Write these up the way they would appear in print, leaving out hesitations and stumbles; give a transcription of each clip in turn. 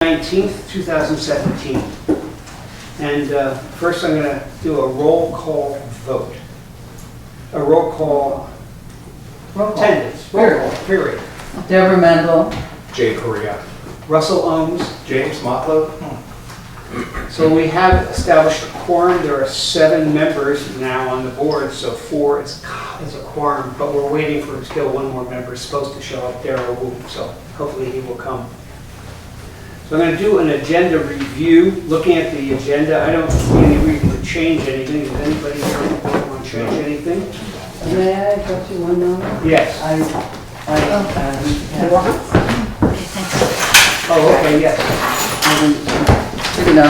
19th, 2017. And first I'm going to do a roll call vote. A roll call attendance. Roll call, period. Deborah Mendel. Jay Correa. Russell Ohms. James Motlow. So we have established a quorum. There are 7 members now on the board, so 4 is a quorum, but we're waiting for still one more member supposed to show up, Darryl Wu, so hopefully he will come. So I'm going to do an agenda review. Looking at the agenda, I don't see any reason to change anything. Does anybody here want to change anything? May I got you one number? Yes. Oh, okay, yes. You know,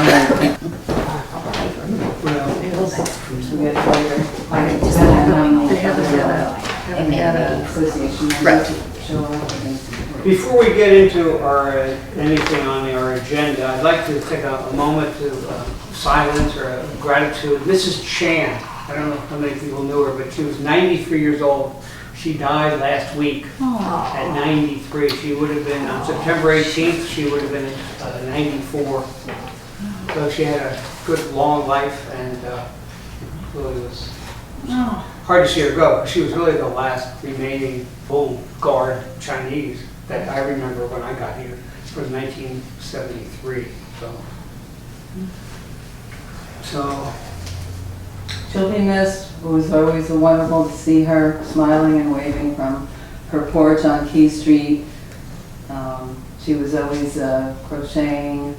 Before we get into anything on our agenda, I'd like to take a moment to silence or gratitude. Mrs. Chan, I don't know how many people knew her, but she was 93 years old. She died last week at 93. She would have been, on September 18th, she would have been 94. So she had a good long life, and really was hard to see her go. She was really the last remaining full guard Chinese that I remember when I got here. It was 1973. So she'll be missed. It was always wonderful to see her smiling and waving from her porch on Key Street. She was always crocheting,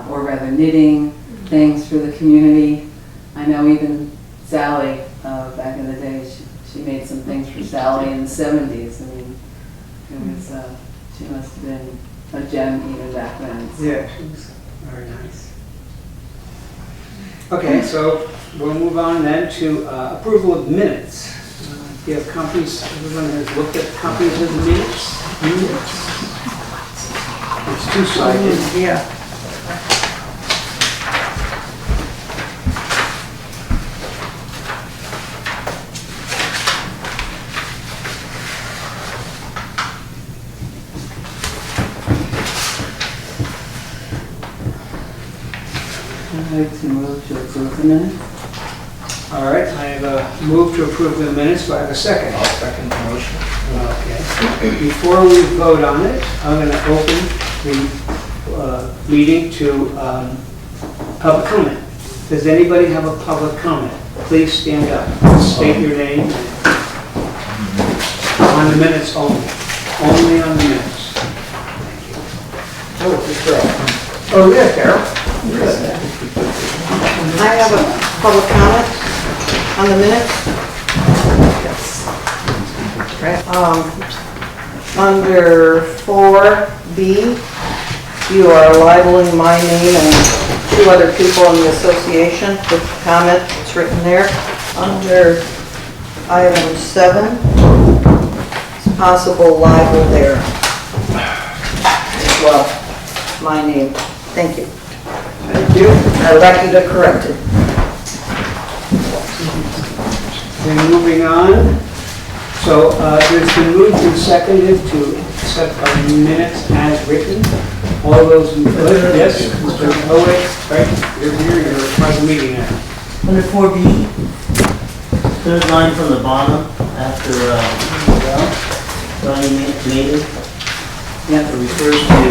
or rather knitting things for the community. I know even Sally, back in the day, she made some things for Sally in the 70s. I mean, it was, she must have been a gem even back then. So. yeah, she was very nice. Okay, so we'll move on then to approval of minutes. Do you have copies? Everyone has looked at copies of the minutes? It's two-sided. Yeah. I'd like to move to approve the minutes. All right, I have a move to approve the minutes. Do I have a second? I'll second the motion. Okay. Before we vote on it, I'm going to open the meeting to public comment. Does anybody have a public comment? Please stand up. State your name. On the minutes only. Only on the minutes. Thank you. Oh, it's Carol. Oh, yeah, Carol. Good. I have a public comment on the minutes. Under 4B, you are libeling my name and 2 other people in the association with the comment that's written there. Under item 7, it's possible libel there as well, my name. Thank you. Thank you. I'd like you to correct it. Then moving on. So there's been moved and seconded to accept our minutes as written. All those in favor? Yes, Mr. Owen, right? You're here, you're part of the meeting now. Under 4B, third line from the bottom, after Ronnie made it, it refers to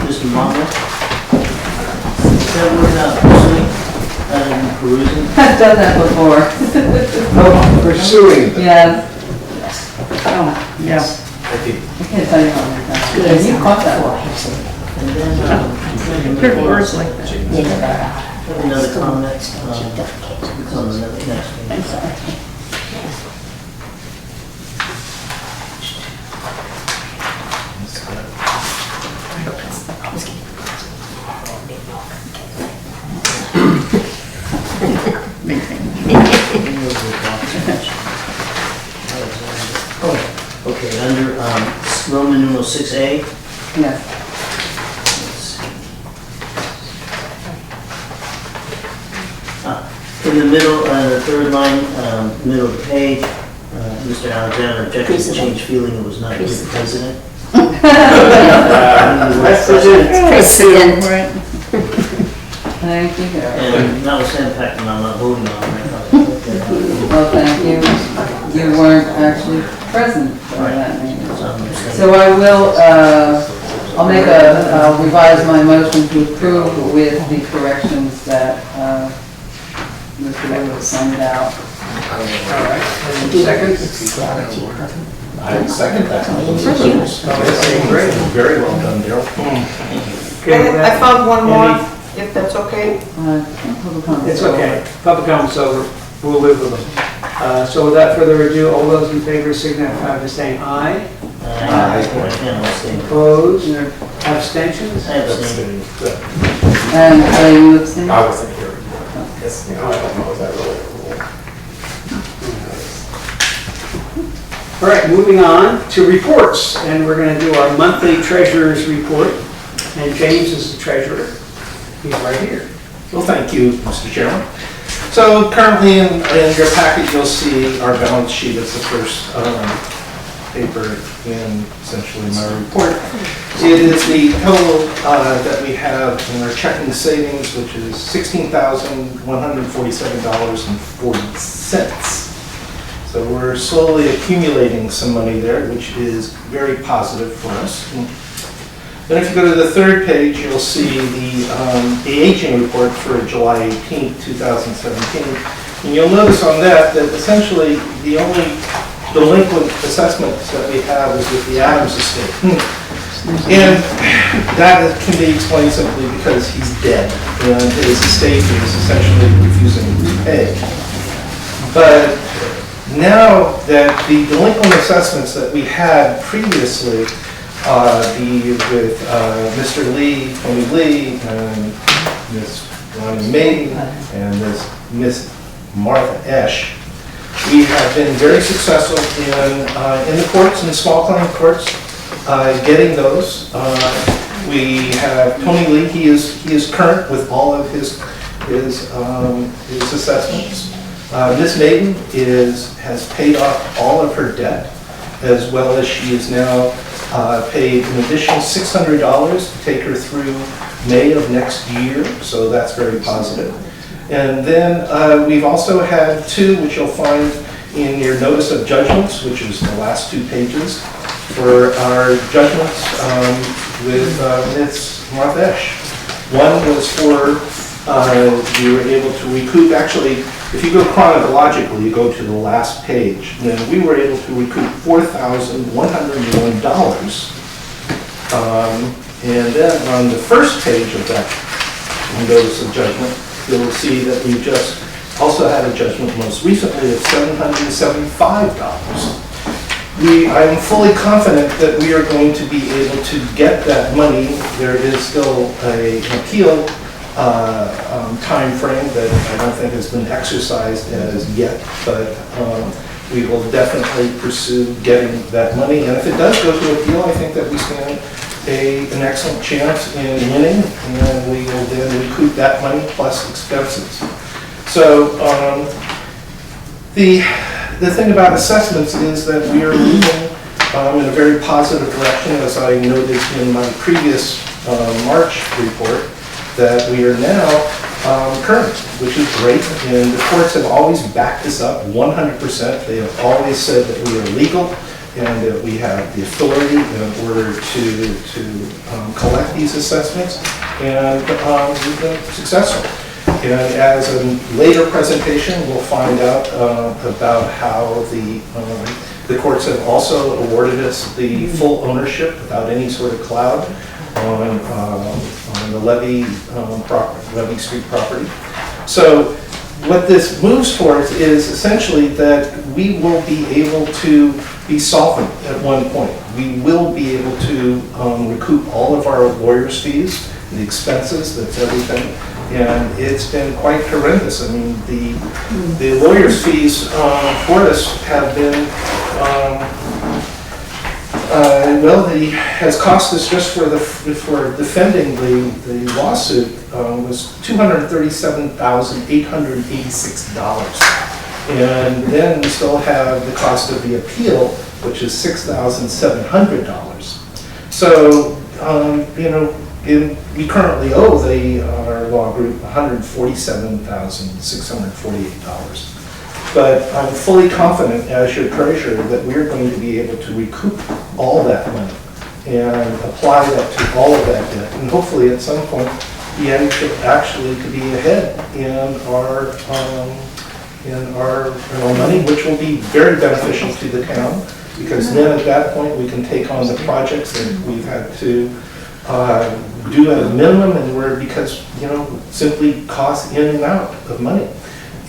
Mr. Monmouth. Is that word out pursuing, rather than perusing? I've done that before. Oh, pursuing. Yeah. Oh, yeah. I can't tell you how many times. Yeah, you caught that one. And then, Certain words like that. have another comment, it's on the next page. I'm sorry. Okay, under Roman numeral 6A, Yes. in the middle, the third line, middle of the page, Mr. Alexander objected to change feeling it was not the president. Precedent. Thank you, Gary. And notwithstanding the fact that I'm not voting on it. Well, thank you. You weren't actually present for that meeting. So I will, I'll make I'll revise my motion to approve with the corrections that Mr. Lewis sent out. All right, and second? I second that. Okay, great. Very well done, Daryl. Okay, with I that, found one more, any- if that's okay. Public comment. It's okay. Public comments over. We'll live with them. So without further ado, all those in favor signify by saying aye. I can't abstain. Opposed? Abstentions? I abstain. And you abstain? I wasn't here. Yes, I don't know, is that really a rule? All right, moving on to reports, and we're going to do our monthly treasurer's report. And James is the treasurer. He's right here. Well, thank you, Mr. Chairman. So currently in your packet, you'll see our balance sheet. It's the first paper in essentially my report. It is the total that we have in our checking savings, which is $16,147.40. So we're slowly accumulating some money there, which is very positive for us. Then if you go to the third page, you'll see the aging report for July 18, 2017. And you'll notice on that essentially the only delinquent assessments that we have is with the Adams estate. And that can be explained simply because he's dead and his estate is essentially refusing to pay. But now that the delinquent assessments that we had previously, with Mr. Lee, Tony Lee, and Miss Ronnie Maiden, and Miss Martha Esch, we have been very successful in the courts, in the small claim courts, getting those. We have Tony Lee. He is current with all of his assessments. Miss Maiden has paid off all of her debt, as well as she is now paid an additional $600 to take her through May of next year, so that's very positive. And then we've also had two, which you'll find in your notice of judgments, which is the last 2 pages, for our judgments with Ms. Martha Esch. One was for, we were able to recoup, actually, if you go chronologically, you go to the last page, then we were able to recoup $4,101. And then on the first page of that notice of judgment, you'll see that we just also had a judgment most recently of $775. I am fully confident that we are going to be able to get that money. There is still an appeal time frame that I don't think has been exercised as yet, but we will definitely pursue getting that money. And if it does go to appeal, I think that we stand an excellent chance in winning, and we will then recoup that money plus expenses. So the thing about assessments is that we are moving in a very positive direction, as I noted in my previous March report, that we are now current, which is great, and the courts have always backed us up 100%. They have always said that we are legal and that we have the authority in order to collect these assessments, and we've been successful. And as a later presentation, we'll find out about how the courts have also awarded us the full ownership without any sort of cloud on the Levy Street property. So what this moves towards is essentially that we will be able to be solvent at one point. We will be able to recoup all of our lawyers' fees, the expenses, that's everything. And it's been quite horrendous. I mean, the lawyers' fees for us have been, has cost us just for defending the lawsuit was $237,886. And then we still have the cost of the appeal, which is $6,700. So we currently owe our law group $147,648. But I'm fully confident as your treasurer that we're going to be able to recoup all that money and apply that to all of that debt. And hopefully at some point, be able to actually to be ahead in our money, which will be very beneficial to the town, because then at that point, we can take on the projects that we've had to do at a minimum, and because, simply cost in and out of money,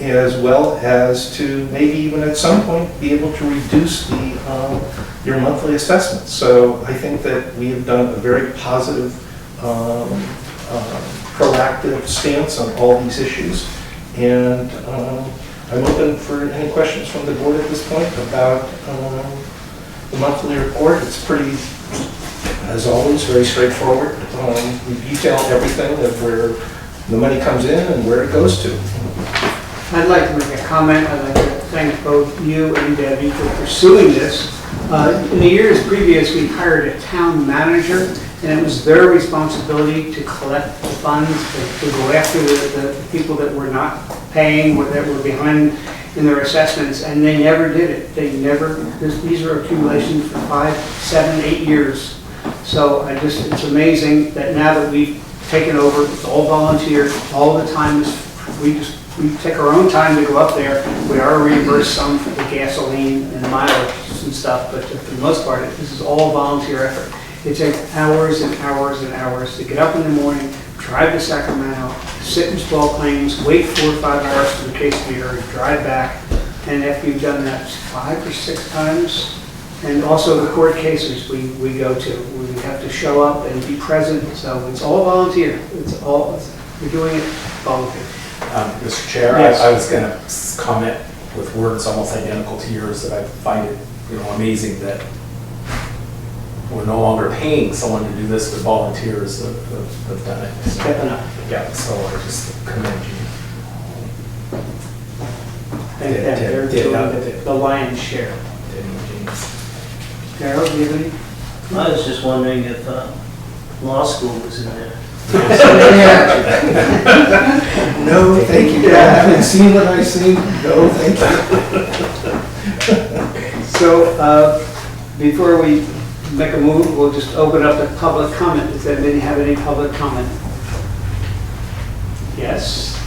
as well as to maybe even at some point be able to reduce your monthly assessments. So I think that we have done a very positive, proactive stance on all these issues, and I'm open for any questions from the board at this point about the monthly report. It's pretty, as always, very straightforward. We detail everything that where the money comes in and where it goes to. I'd like to make a comment. I'd like to thank both you and Debbie for pursuing this. In the years previous, we hired a town manager, and it was their responsibility to collect the funds, to go after the people that were not paying, or that were behind in their assessments, and they never did it. These are accumulations for 5, 7, 8 years. So it's amazing that now that we've taken over, it's all volunteer, all the time we take our own time to go up there. We are reimbursed some for the gasoline and mileage and stuff, but for the most part, this is all volunteer effort. It takes hours and hours and hours to get up in the morning, drive to Sacramento, sit in small claims, wait 4 or 5 hours for the case to be heard, drive back, and after you've done that 5 or 6 times, and also the court cases we go to, we have to show up and be present, so it's all volunteer. We're doing it volunteer. Mr. Chair, Yes. I was going to comment with words almost identical to yours, that I find it, amazing that we're no longer paying someone to do this, but volunteers have done it. Stepping up. Yeah, so I just commend you. And they're doing the lion's share. Carol, do you have any? I was just wondering if law school was in there. No, thank you. I haven't seen what I've seen. No, thank you. So before we make a move, we'll just open up the public comment. Does anybody have any public comment? Yes?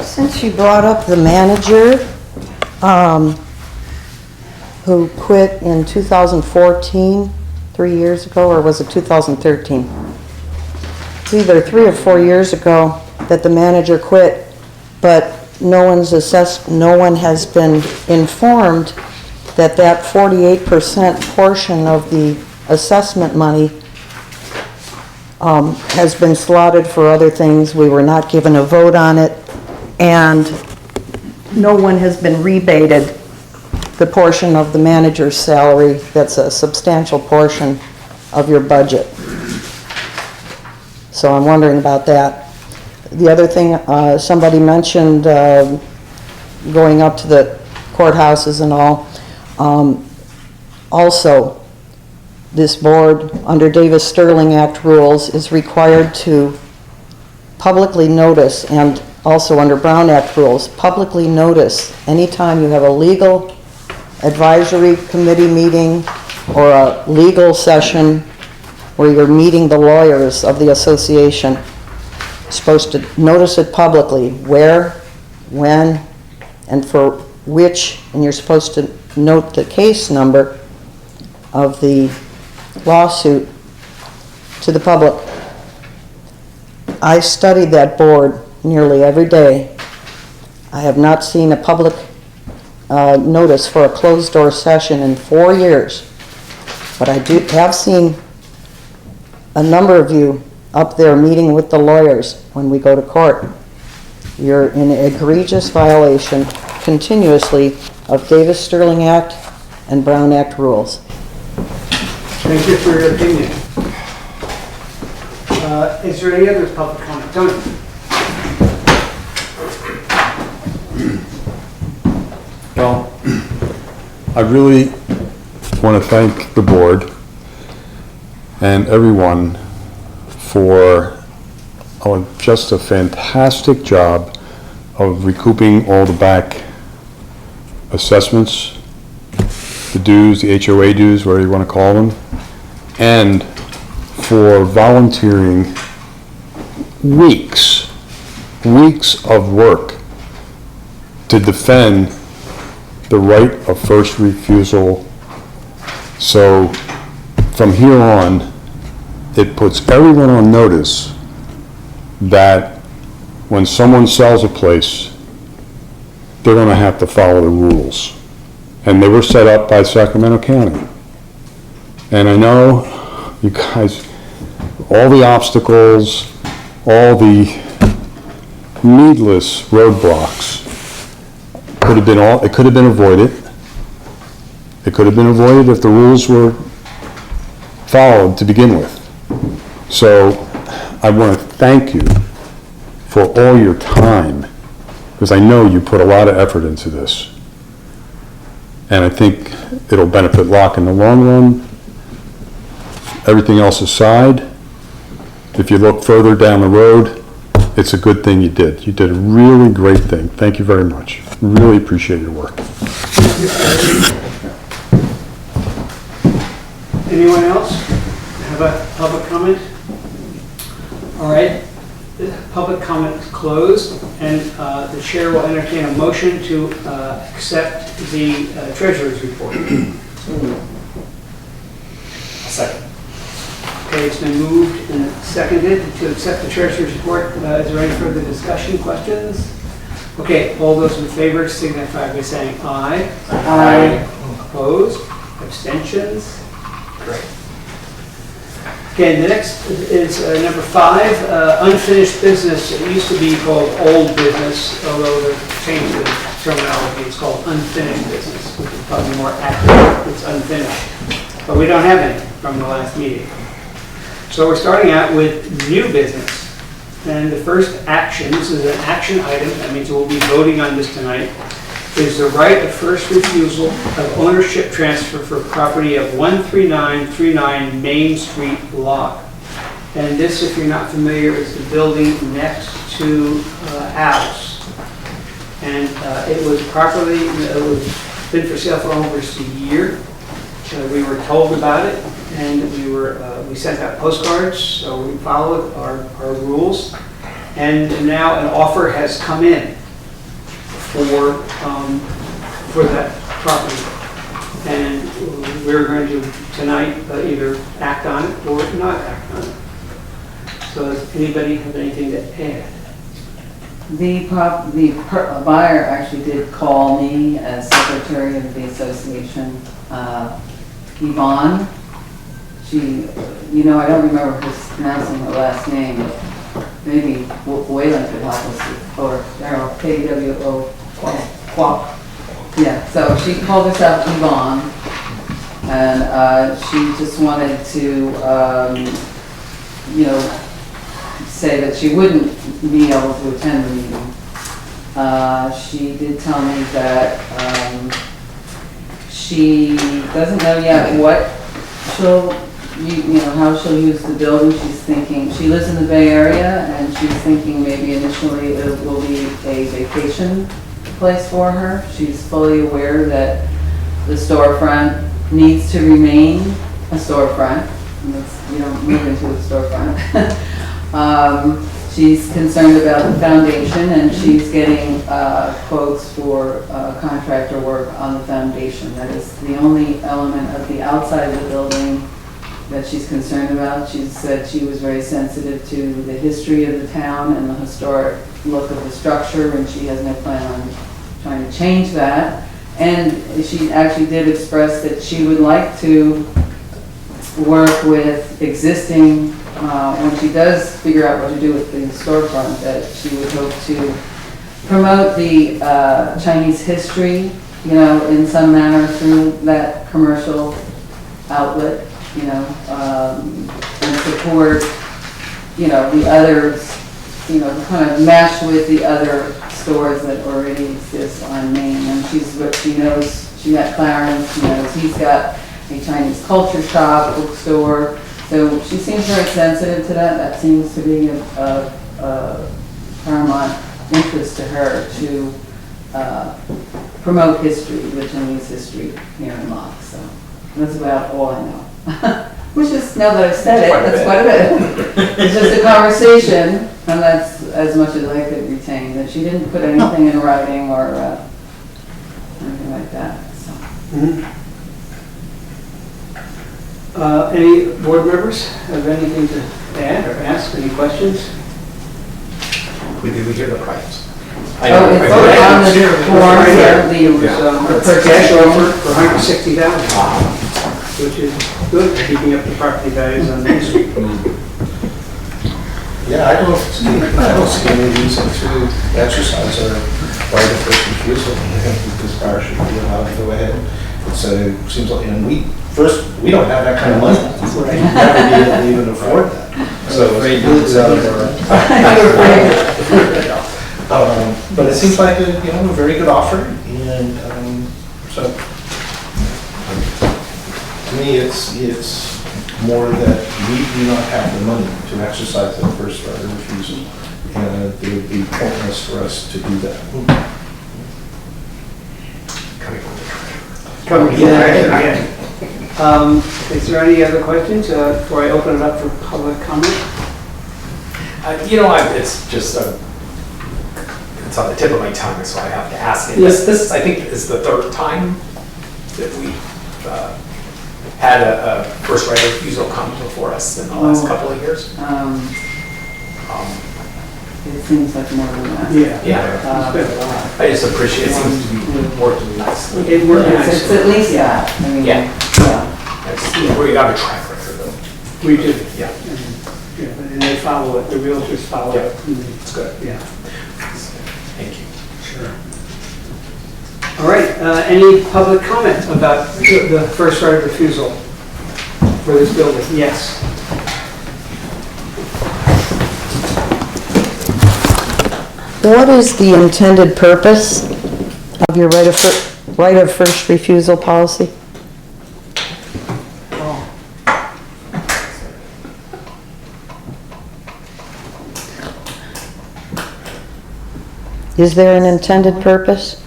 Since you brought up the manager, who quit in 2014, 3 years ago, or was it 2013? It's either 3 or 4 years ago that the manager quit, but no one has been informed that that 48% portion of the assessment money has been slotted for other things. We were not given a vote on it, and no one has been rebated the portion of the manager's salary that's a substantial portion of your budget. So I'm wondering about that. The other thing, somebody mentioned going up to the courthouses and all. Also, this board, under Davis-Sterling Act rules, is required to publicly notice, and also under Brown Act rules, publicly notice anytime you have a legal advisory committee meeting or a legal session where you're meeting the lawyers of the association. You're supposed to notice it publicly, where, when, and for which, and you're supposed to note the case number of the lawsuit to the public. I studied that board nearly every day. I have not seen a public notice for a closed-door session in 4 years, but I have seen a number of you up there meeting with the lawyers when we go to court. You're in egregious violation continuously of Davis-Sterling Act and Brown Act rules. Thank you for your opinion. Is there any other public comment? Tony? Well, I really want to thank the board and everyone for just a fantastic job of recouping all the back assessments, the dues, the HOA dues, whatever you want to call them, and for volunteering weeks of work to defend the right of first refusal. So from here on, it puts everyone on notice that when someone sells a place, they're going to have to follow the rules. And they were set up by Sacramento County. And I know you guys, all the obstacles, all the needless roadblocks it could have been avoided. It could have been avoided if the rules were followed to begin with. So I want to thank you for all your time, because I know you put a lot of effort into this. And I think it'll benefit Locke in the long run. Everything else aside, if you look further down the road, it's a good thing you did. You did a really great thing. Thank you very much. Really appreciate your work. Anyone else have a public comment? All right, the public comment is closed, and the chair will entertain a motion to accept the treasurer's report. A second. Okay, it's been moved and seconded to accept the treasurer's report. Is there any further discussion, questions? Okay, all those in favor signify by saying aye. Aye. Opposed? Abstentions? Great. Okay, the next is number 5, unfinished business. It used to be called old business, although they've changed the terminology. It's called unfinished business, which is probably more accurate. It's unfinished. But we don't have any from the last meeting. So we're starting out with new business. And the first action, this is an action item, that means we'll be voting on this tonight, is the right of first refusal of ownership transfer for property of 13939 Main Street, Locke. And this, if you're not familiar, is the building next to Al's. And it was been for sale for almost a year. We were told about it, and we sent out postcards, so we followed our rules. And now an offer has come in for that property. And we're going to tonight either act on it or not act on it. So does anybody have anything to add? The buyer actually did call me as secretary of the association, Yvonne. She, I don't remember pronouncing her last name, but maybe Wayland could help us, or K-W-O, Kwok. Yeah, so she called herself Yvonne, and she just wanted to, say that she wouldn't be able to attend the meeting. She did tell me that she doesn't know yet what how she'll use the building. She's thinking, she lives in the Bay Area, and she's thinking maybe initially it will be a vacation place for her. She's fully aware that the storefront needs to remain a storefront. You don't move into a storefront. She's concerned about the foundation, and she's getting quotes for contractor work on the foundation. That is the only element of the outside of the building that she's concerned about. She said she was very sensitive to the history of the town and the historic look of the structure, and she has no plan on trying to change that. And she actually did express that she would like to work with existing, when she does figure out what to do with the storefront, that she would hope to promote the Chinese history, in some manner through that commercial outlet, and support, the others, kind of mesh with the other stores that already exist on Main. And she knows, she met Clarence, she knows he's got a Chinese culture shop, bookstore. So she seems very sensitive to that. That seems to be a paramount interest to her to promote history, the Chinese history here in Locke. So that's about all I know. Which is, now that I've said it, that's what it is. It's just a conversation, and that's as much as I could retain. That she didn't put anything in writing or anything like that. So. Any board members have anything to add or ask, any questions? We hear the price. Oh, it's on the form here, The cash offer for $160,000, which is good, keeping up the property values on Main Street. Yeah, I don't see any reason to exercise our right of first refusal. I think this bar should be allowed to go ahead. It seems like, and we don't have that kind of money. We'd never be able to even afford that. So it's out of our. But it seems like a very good offer, and so to me, it's more that we do not have the money to exercise that first right of refusal, and it would be pointless for us to do that. Is there any other questions before I open it up for public comment? It's just, it's on the tip of my tongue, so I have to ask it. This, I think, is the third time that we've had a first right of refusal come before us in the last couple of years. It seems like more than that. Yeah. It's been a lot. I just appreciate it seems to be working nicely. It worked It's nicely. at least that. I mean, Yeah. yeah. We got a track record though. We do. Yeah, And they follow it, the realtors follow it. it's good. Yeah. Thank you. Sure. All right, any public comment about the first right of refusal for this building? Yes. What is the intended purpose of your right of first refusal policy? Is there an intended purpose?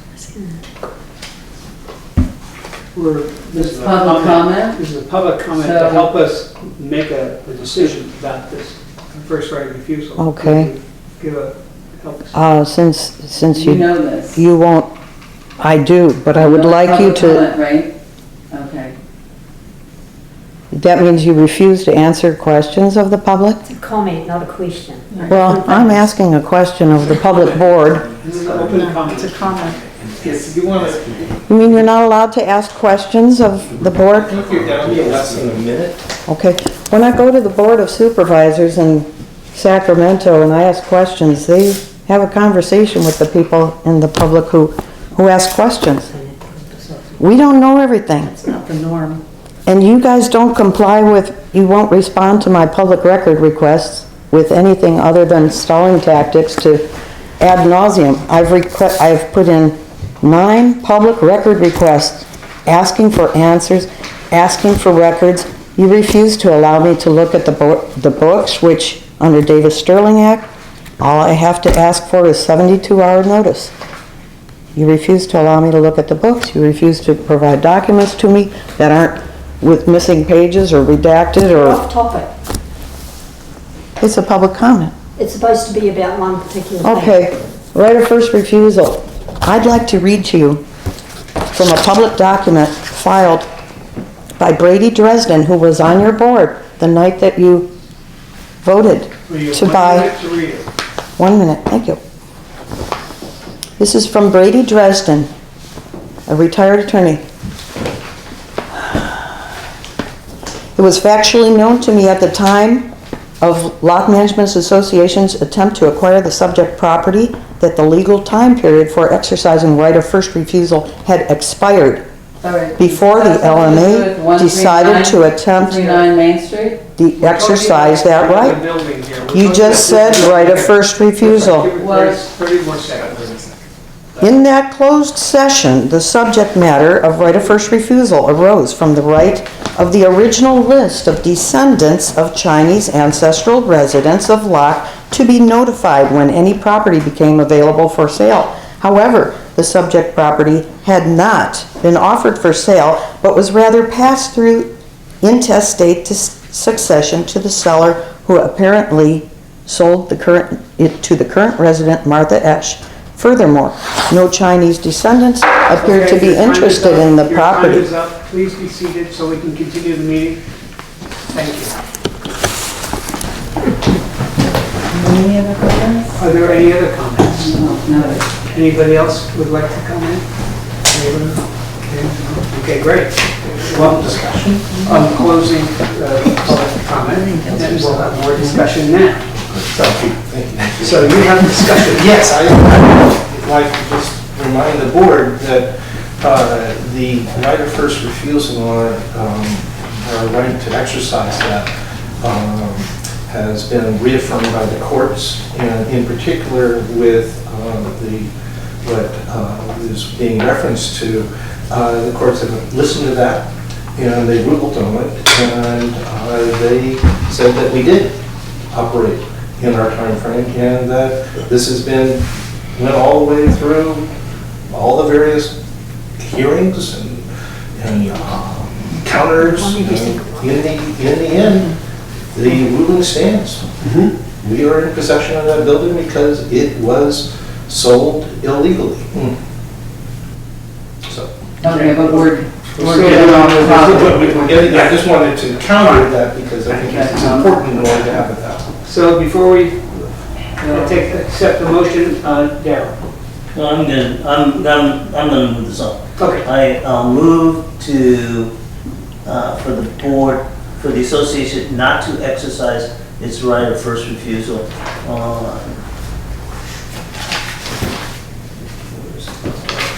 This is a Public comment? This is a public comment to So- help us make a decision about this first right of refusal. Okay. Give a, help us. Since You know this. you won't, I do, but I would like you Public to, comment, right? Okay. that means you refuse to answer questions of the public? It's a comment, not a question. Well, I'm asking a question of the public board. This is an open comment. It's a comment. Yes, you want to, You mean you're not allowed to ask questions of the board? If you're down to less than a minute, Okay. When I go to the Board of Supervisors in Sacramento and I ask questions, they have a conversation with the people in the public who ask questions. We don't know everything. That's not the norm. And you guys don't comply with, you won't respond to my public record requests with anything other than stalling tactics to ad nauseum. I've put in 9 public record requests, asking for answers, asking for records. You refuse to allow me to look at the books, which under Davis Sterling Act, all I have to ask for is 72-hour notice. You refuse to allow me to look at the books. You refuse to provide documents to me that aren't with missing pages or redacted You're or, off topic. it's a public comment. It's supposed to be about one particular thing. Okay, right of first refusal. I'd like to read to you from a public document filed by Brady Dresden, who was on your board the night that you voted to buy. 1 minute to read it. 1 minute, thank you. This is from Brady Dresden, a retired attorney. It was factually known to me at the time of Locke Management Association's attempt to acquire the subject property that the legal time period for exercising right of first refusal had expired All right. before the LMA decided to attempt 139 Main Street? to exercise that The right. building here. You just said right of first refusal. Give it 30 more seconds. In that closed session, the subject matter of right of first refusal arose from the right of the original list of descendants of Chinese ancestral residents of Locke to be notified when any property became available for sale. However, the subject property had not been offered for sale, but was rather passed through intestate succession to the seller, who apparently sold it to the current resident, Martha Esch. Furthermore, no Chinese descendants appeared to Okay, be your time is interested up. in the Your property. time is up. Please be seated so we can continue the meeting. Thank you. Any other comments? Are there any other comments? No. Anybody else would like to comment? Anyone? Okay, great. Well, discussion. I'm closing public comment, and we'll have more discussion now. Thank you. So you have discussion. Yes, I'd like to just remind the board that the right of first refusal, our right to exercise that, has been reaffirmed by the courts, and in particular with what is being referenced to, the courts have listened to that, and they ruled on it, and they said that we did operate in our time frame, and that this has went all the way through all the various hearings and counters, and in the end, the ruling stands. We are in possession of that building because it was sold illegally. So. Okay, but we're still getting off the topic. I just wanted to counter that because I think it's important in order to have it that way. So before we accept the motion, Darrell. No, I'm good. I'm gonna move this up. Okay. I move to, for the board, for the association not to exercise its right of first refusal on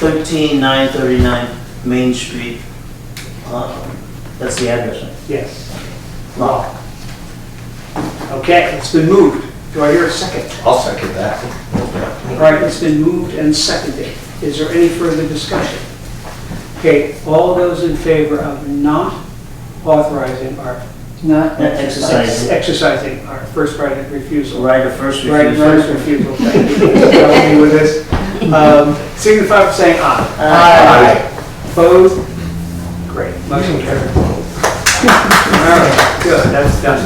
13939 Main Street. That's the address, right? Yes. Locke. Okay, it's been moved. Do I hear a second? I'll second that. All right, it's been moved and seconded. Is there any further discussion? Okay, all those in favor of not authorizing or Not exercising our first right of refusal. Right of first Right of refusal. first refusal, thank you. Help me with this. Signify by saying aye. Aye. Opposed? Great, motion carried. All right, good, that's done.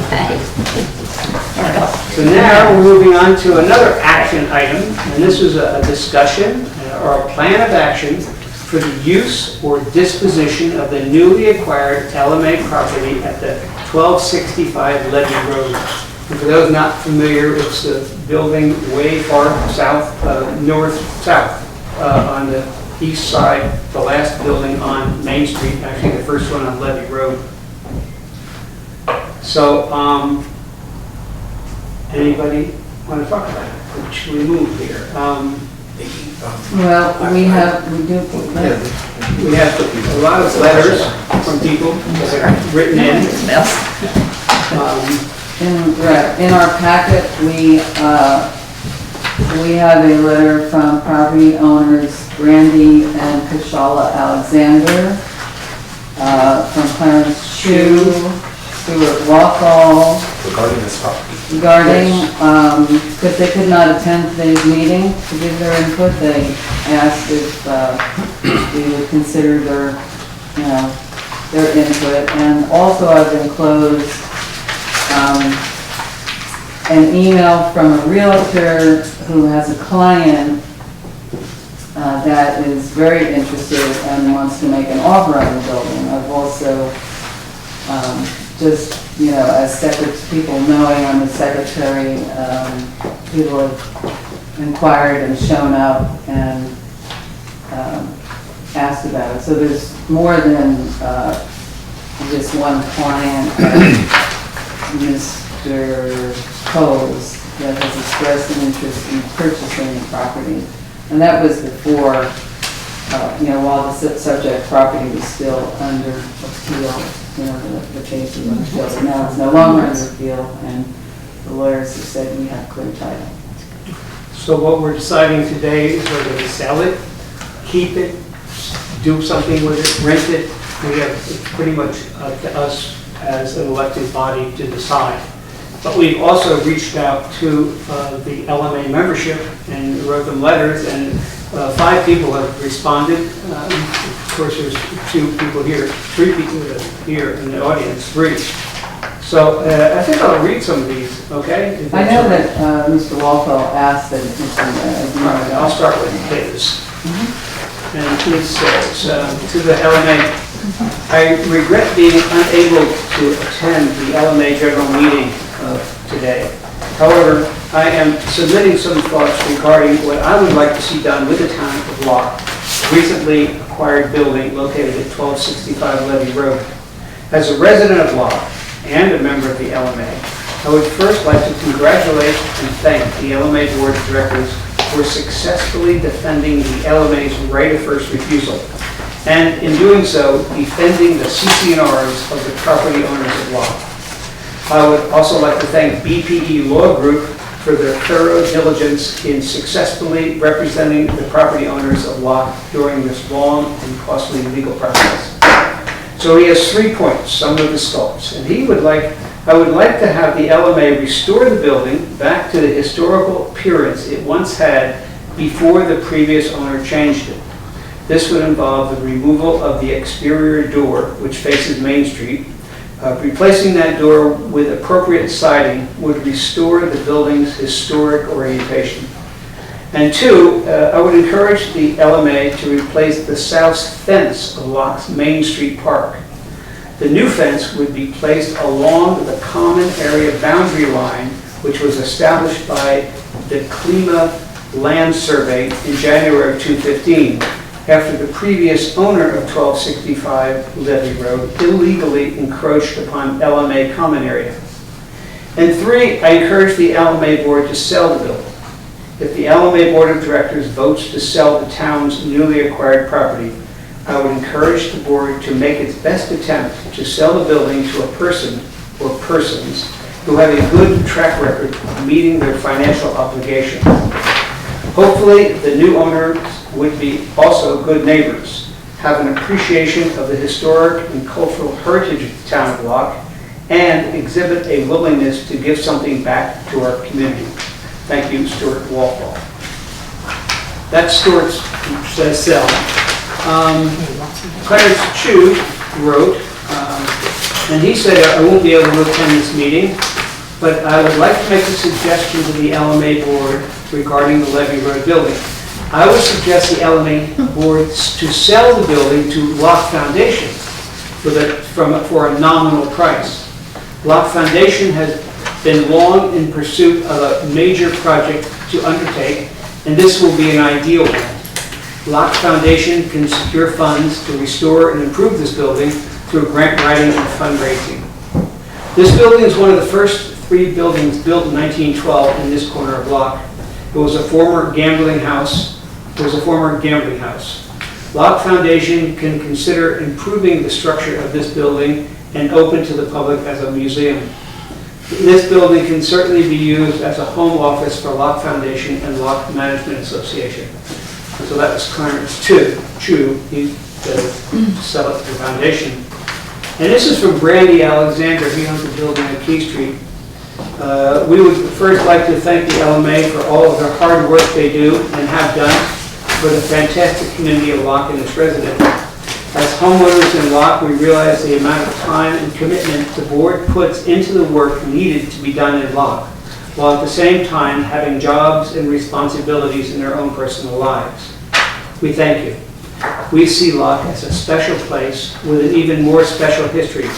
So now we're moving on to another action item, and this is a discussion or a plan of action for the use or disposition of the newly acquired LMA property at the 1265 Levy Road. And for those not familiar, it's the building way far south, north-south, on the east side, the last building on Main Street, actually the first one on Levy Road. So, anybody want to talk about it? Or should we move here? Well, we do. We have a lot of letters from people that are written in. In our packet, we have a letter from property owners Randy and Kashala Alexander, from Clarence Chu, Stuart Walthall, Regarding this property. regarding, because they could not attend today's meeting to give their input, they asked if we would consider their input. And also I've enclosed an email from a realtor who has a client that is very interested and wants to make an offer on the building. I've also just, as people knowing I'm the secretary, people have inquired and shown up and asked about it. So there's more than just one client, Mr. Coles, that has expressed an interest in purchasing the property. And that was before, while the subject property was still under appeal. The case is under appeal, but now it's no longer under appeal, and the lawyers have said we have clear title. So what we're deciding today is whether to sell it, keep it, do something with it, rent it. It's pretty much up to us as an elected body to decide. But we've also reached out to the LMA membership and wrote them letters, and 5 people have responded. Of course, there's 2 people here, 3 people here in the audience, 3. So I think I'll read some of these, okay? I know that Mr. Walpole asked that Mr. All right, I'll start with his. And he says, to the LMA, I regret being unable to attend the LMA general meeting today. However, I am submitting some thoughts regarding what I would like to see done with the town of Locke, recently acquired building located at 1265 Levy Road. As a resident of Locke and a member of the LMA, I would first like to congratulate and thank the LMA Board of Directors for successfully defending the LMA's right of first refusal, and in doing so, defending the CC&Rs of the property owners of Locke. I would also like to thank BPE Law Group for their thorough diligence in successfully representing the property owners of Locke during this long and costly legal process. So he has 3 points, some of his thoughts, and I would like to have the LMA restore the building back to the historical appearance it once had before the previous owner changed it. This would involve the removal of the exterior door, which faces Main Street. Replacing that door with appropriate siding would restore the building's historic orientation. And 2, I would encourage the LMA to replace the south fence of Locke's Main Street Park. The new fence would be placed along the common area boundary line, which was established by the Klima Land Survey in January of 2015, after the previous owner of 1265 Levy Road illegally encroached upon LMA common area. And 3, I encourage the LMA Board to sell the building. If the LMA Board of Directors votes to sell the town's newly acquired property, I would encourage the board to make its best attempt to sell the building to a person or persons who have a good track record of meeting their financial obligations. Hopefully, the new owners would be also good neighbors, have an appreciation of the historic and cultural heritage of the town of Locke, and exhibit a willingness to give something back to our community. Thank you, Stuart Walpole. That's Stuart's says sell. Clarence Chu wrote, and he said, I won't be able to attend this meeting, but I would like to make a suggestion to the LMA Board regarding the Levy Road building. I would suggest the LMA Board to sell the building to Locke Foundation for a nominal price. Locke Foundation has been long in pursuit of a major project to undertake, and this will be an ideal one. Locke Foundation can secure funds to restore and improve this building through grant writing and fundraising. This building is one of the first 3 buildings built in 1912 in this corner of Locke. It was a former gambling house. Locke Foundation can consider improving the structure of this building and open to the public as a museum. This building can certainly be used as a home office for Locke Foundation and Locke Management Association. So that was Clarence Chu. He sell it to the foundation. And this is from Brandy Alexander. He owns a building on Key Street. We would first like to thank the LMA for all of the hard work they do and have done for the fantastic community of Locke and its residents. As homeowners in Locke, we realize the amount of time and commitment the board puts into the work needed to be done in Locke, while at the same time having jobs and responsibilities in their own personal lives. We thank you. We see Locke as a special place with an even more special history,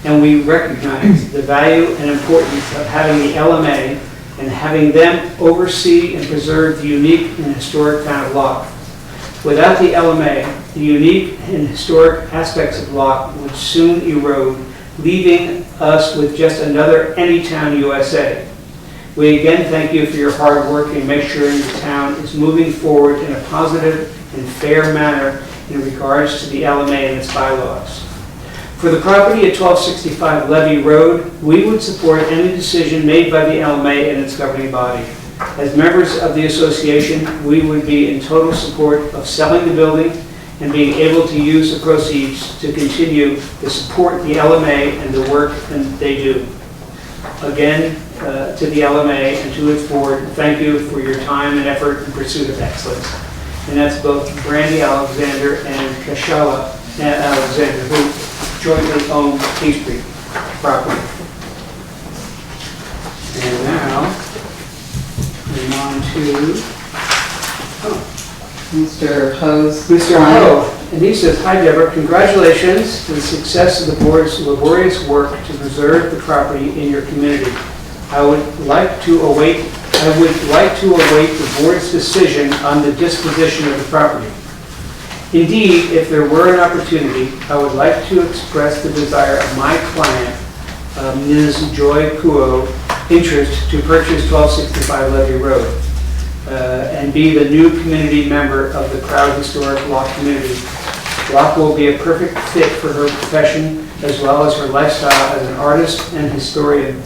and we recognize the value and importance of having the LMA and having them oversee and preserve the unique and historic town of Locke. Without the LMA, the unique and historic aspects of Locke would soon erode, leaving us with just another Anytown USA. We again thank you for your hard work in making sure the town is moving forward in a positive and fair manner in regards to the LMA and its bylaws. For the property at 1265 Levy Road, we would support any decision made by the LMA and its governing body. As members of the association, we would be in total support of selling the building and being able to use the proceeds to continue to support the LMA and the work that they do. Again, to the LMA and to its board, thank you for your time and effort in pursuit of excellence. And that's both Brandy Alexander and Kashala Alexander, who jointly own Key Street property. And now, we're on to Mr. Ho's. Mr. Ho. And he says, "Hi Deborah, congratulations to the success of the board's laborious work to preserve the property in your community. I would like to await the board's decision on the disposition of the property. Indeed, if there were an opportunity, I would like to express the desire of my client, Ms. Joy Kuo, interest to purchase 1265 Levy Road and be the new community member of the proud historic Locke community. Locke will be a perfect fit for her profession as well as her lifestyle as an artist and historian.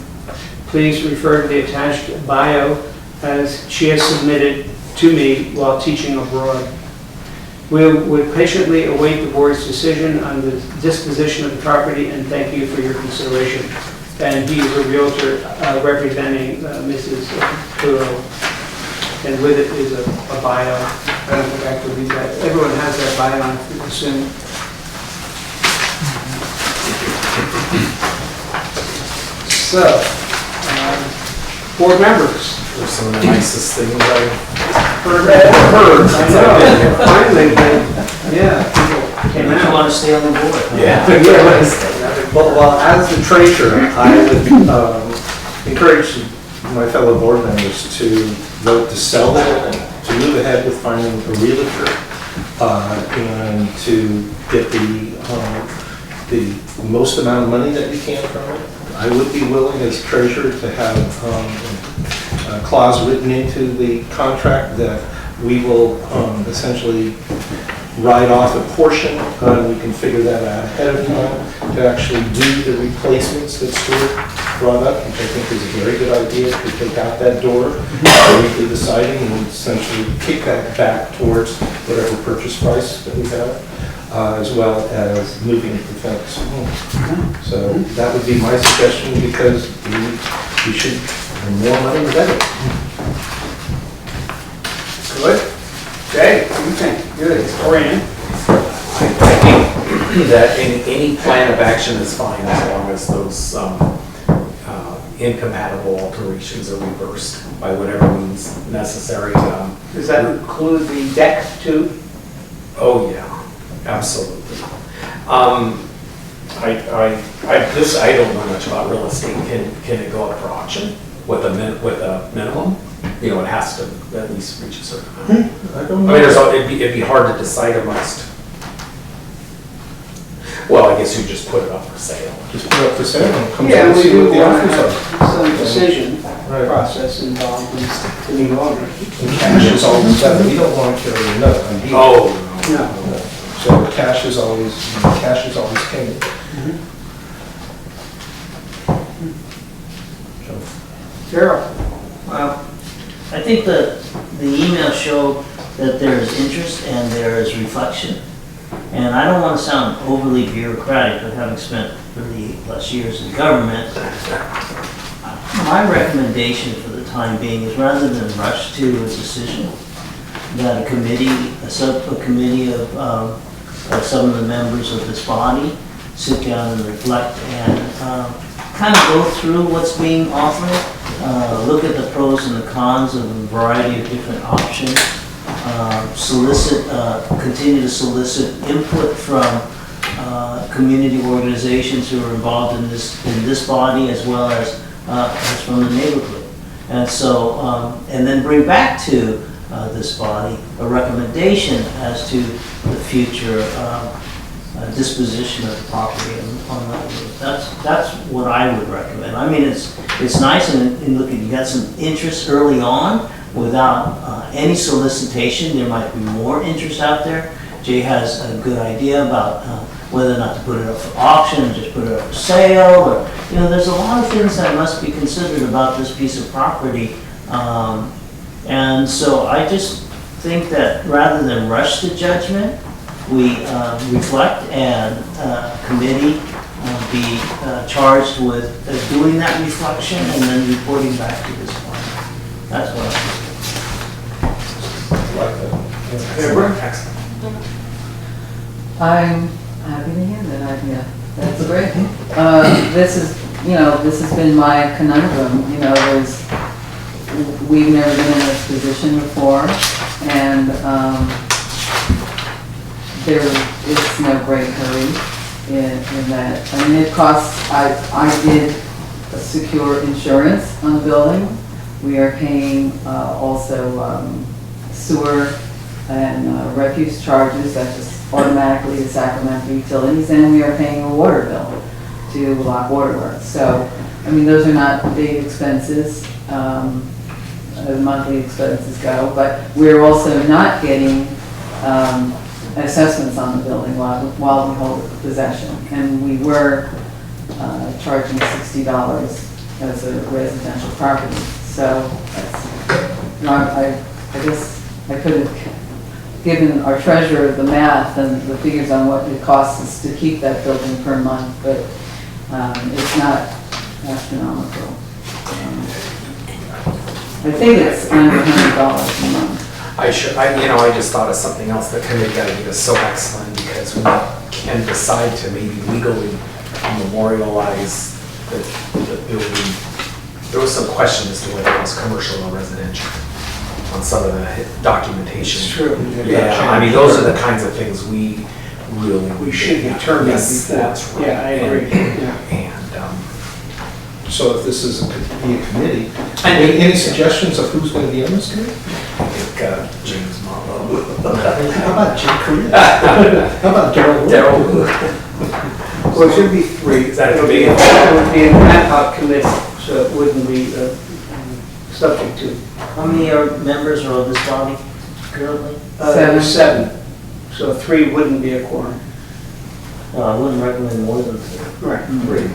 Please refer to the attached bio as she has submitted to me while teaching abroad. We would patiently await the board's decision on the disposition of the property and thank you for your consideration." And he is a realtor representing Mrs. Kuo. And with it is a bio. I don't think I have to read that. Everyone has that bio, I assume. So, board members. They're some of the nicest things I've Heard. I know. Finally, people came You out. want to stay on the board? Yeah. Well, as the treasurer, I would encourage my fellow board members to vote to sell the building, to move ahead with finding a realtor, and to get the most amount of money that you can from it. I would be willing as treasurer to have a clause written into the contract that we will essentially write off a portion, we can figure that out ahead of time, to actually do the replacements that Stuart brought up, which I think is a very good idea, to take out that door, weekly deciding, and essentially kick that back towards whatever purchase price that we have, as well as moving the fence. So that would be my suggestion, because we should, the more money the better. Good. Jay, what do you think? Good. Historian. I think that any plan of action is fine as long as those incompatible alterations are reversed by whatever means necessary. Does that include the deck too? Oh, yeah, absolutely. I don't know much about real estate. Can it go up for auction with a minimum? You know, it has to at least reach a certain amount. I don't I mean, know. it'd be hard to decide amongst. Well, I guess you just put it up for sale. Just put up for sale and come Yeah, and we see do what the want to offers have are. some decision Right. process involved in the new owner. And cash is always better. We don't want to carry a note on deal. Oh, No. So cash is always king. Carol? Well, I think the email showed that there is interest and there is reflection. And I don't want to sound overly bureaucratic, but having spent 30+ years in government, my recommendation for the time being is rather than rush to a decision, that a subcommittee of some of the members of this body sit down and reflect and kind of go through what's being offered, look at the pros and the cons of a variety of different options, continue to solicit input from community organizations who are involved in this body as well as from the neighborhood. And so, and then bring back to this body a recommendation as to the future disposition of the property on that road. That's what I would recommend. I mean, it's nice and look, you got some interest early on without any solicitation. There might be more interest out there. Jay has a good idea about whether or not to put it up for auction, or just put it up for sale, or, you know, there's a lot of things that must be considered about this piece of property And so I just think that rather than rush to judgment, we reflect and committee be charged with doing that reflection and then reporting back to this board. That's what Excellent. I'm happy to hear that idea. That's great. This is, this has been my conundrum, we've never been in this position before, and there is no great hurry in that. I mean, it costs, I did secure insurance on the building. We are paying also sewer and refuse charges that just automatically to Sacramento Utilities, and we are paying a water bill to Locke Waterworks. So, I mean, those are not big expenses, as monthly expenses go, but we're also not getting assessments on the building while we hold possession. And we were charging $60 as a residential property. So that's, I guess I could have given our treasurer the math and the figures on what it costs us to keep that building per month, but it's not astronomical. I think it's under $100 a month. I just thought of something else. The committee idea is so excellent because we can decide to maybe legally memorialize the building. There was some question as to whether it was commercial or residential on some of the documentation. It's true. Yeah, I mean, those are the kinds of things we really. We should determine Yes, before. that's right. Yeah, I agree. Yeah. And, So if this is a committee, any suggestions of who's going to be on this committee? I think James Marlowe. How about Jim Korea? How about Darrell? Darrell. Well, it should be three. Is that a It would be committee? an ad hoc committee, so it wouldn't be subject to. How many members are on this body currently? Seven. So three wouldn't be a quorum. No, I wouldn't recommend more than three. Right. Three.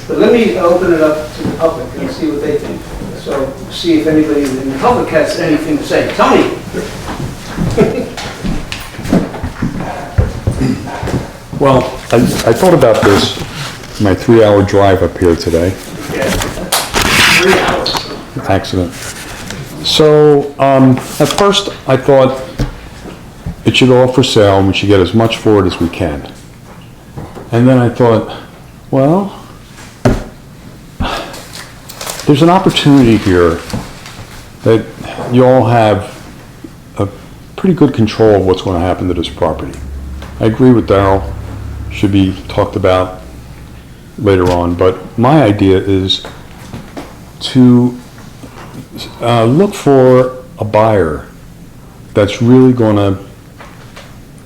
But let me open it up to the public and see what they think. So see if anybody in the public has anything to say. Tell me. Well, I thought about this, my 3-hour drive up here today. 3 hours. Accident. So, at first, I thought it should go up for sale and we should get as much for it as we can. And then I thought, well, there's an opportunity here that you all have a pretty good control of what's going to happen to this property. I agree with Darrell, should be talked about later on, but my idea is to look for a buyer that's really going to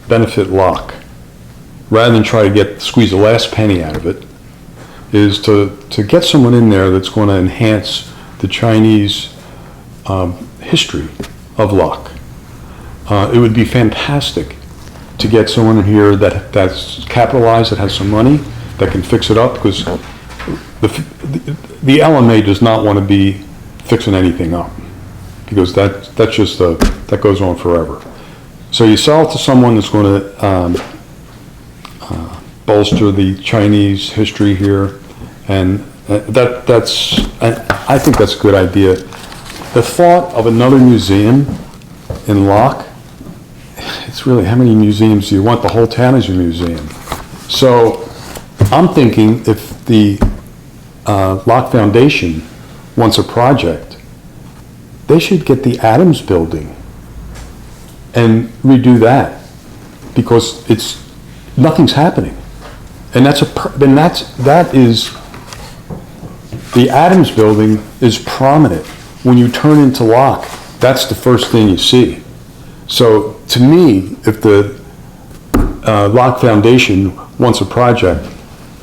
benefit Locke, rather than try to squeeze the last penny out of it, is to get someone in there that's going to enhance the Chinese history of Locke. It would be fantastic to get someone in here that's capitalized, that has some money, that can fix it up, because the LMA does not want to be fixing anything up, because that goes on forever. So you sell it to someone that's going to bolster the Chinese history here, and I think that's a good idea. The thought of another museum in Locke, it's really, how many museums do you want? The whole town is a museum. So I'm thinking if the Locke Foundation wants a project, they should get the Adams Building and redo that, because nothing's happening. And the Adams Building is prominent. When you turn into Locke, that's the first thing you see. So to me, if the Locke Foundation wants a project,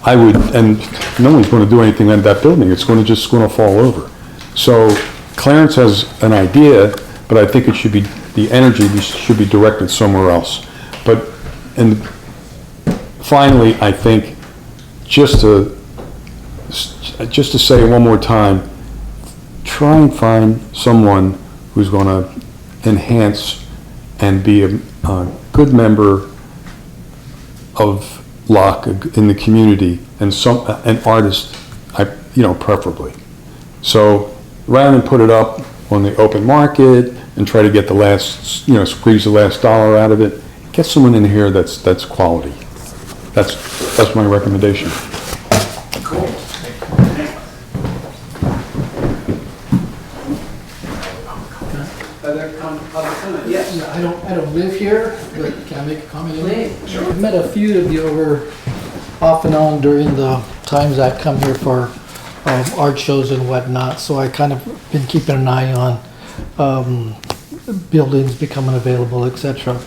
I would, and no one's going to do anything at that building, it's just going to fall over. So Clarence has an idea, but I think the energy should be directed somewhere else. And finally, I think, just to say one more time, try and find someone who's gonna enhance and be a good member of Locke in the community, and an artist, preferably. So rather than put it up on the open market and try to get the last, squeeze the last dollar out of it, get someone in here that's quality. That's my recommendation. Cool. Other comment? Yes. Yeah, I don't live here, but can I make a comment? Please. Sure. I've met a few of you over off and on during the times I've come here for art shows and whatnot, so I kind of been keeping an eye on buildings becoming available, etc.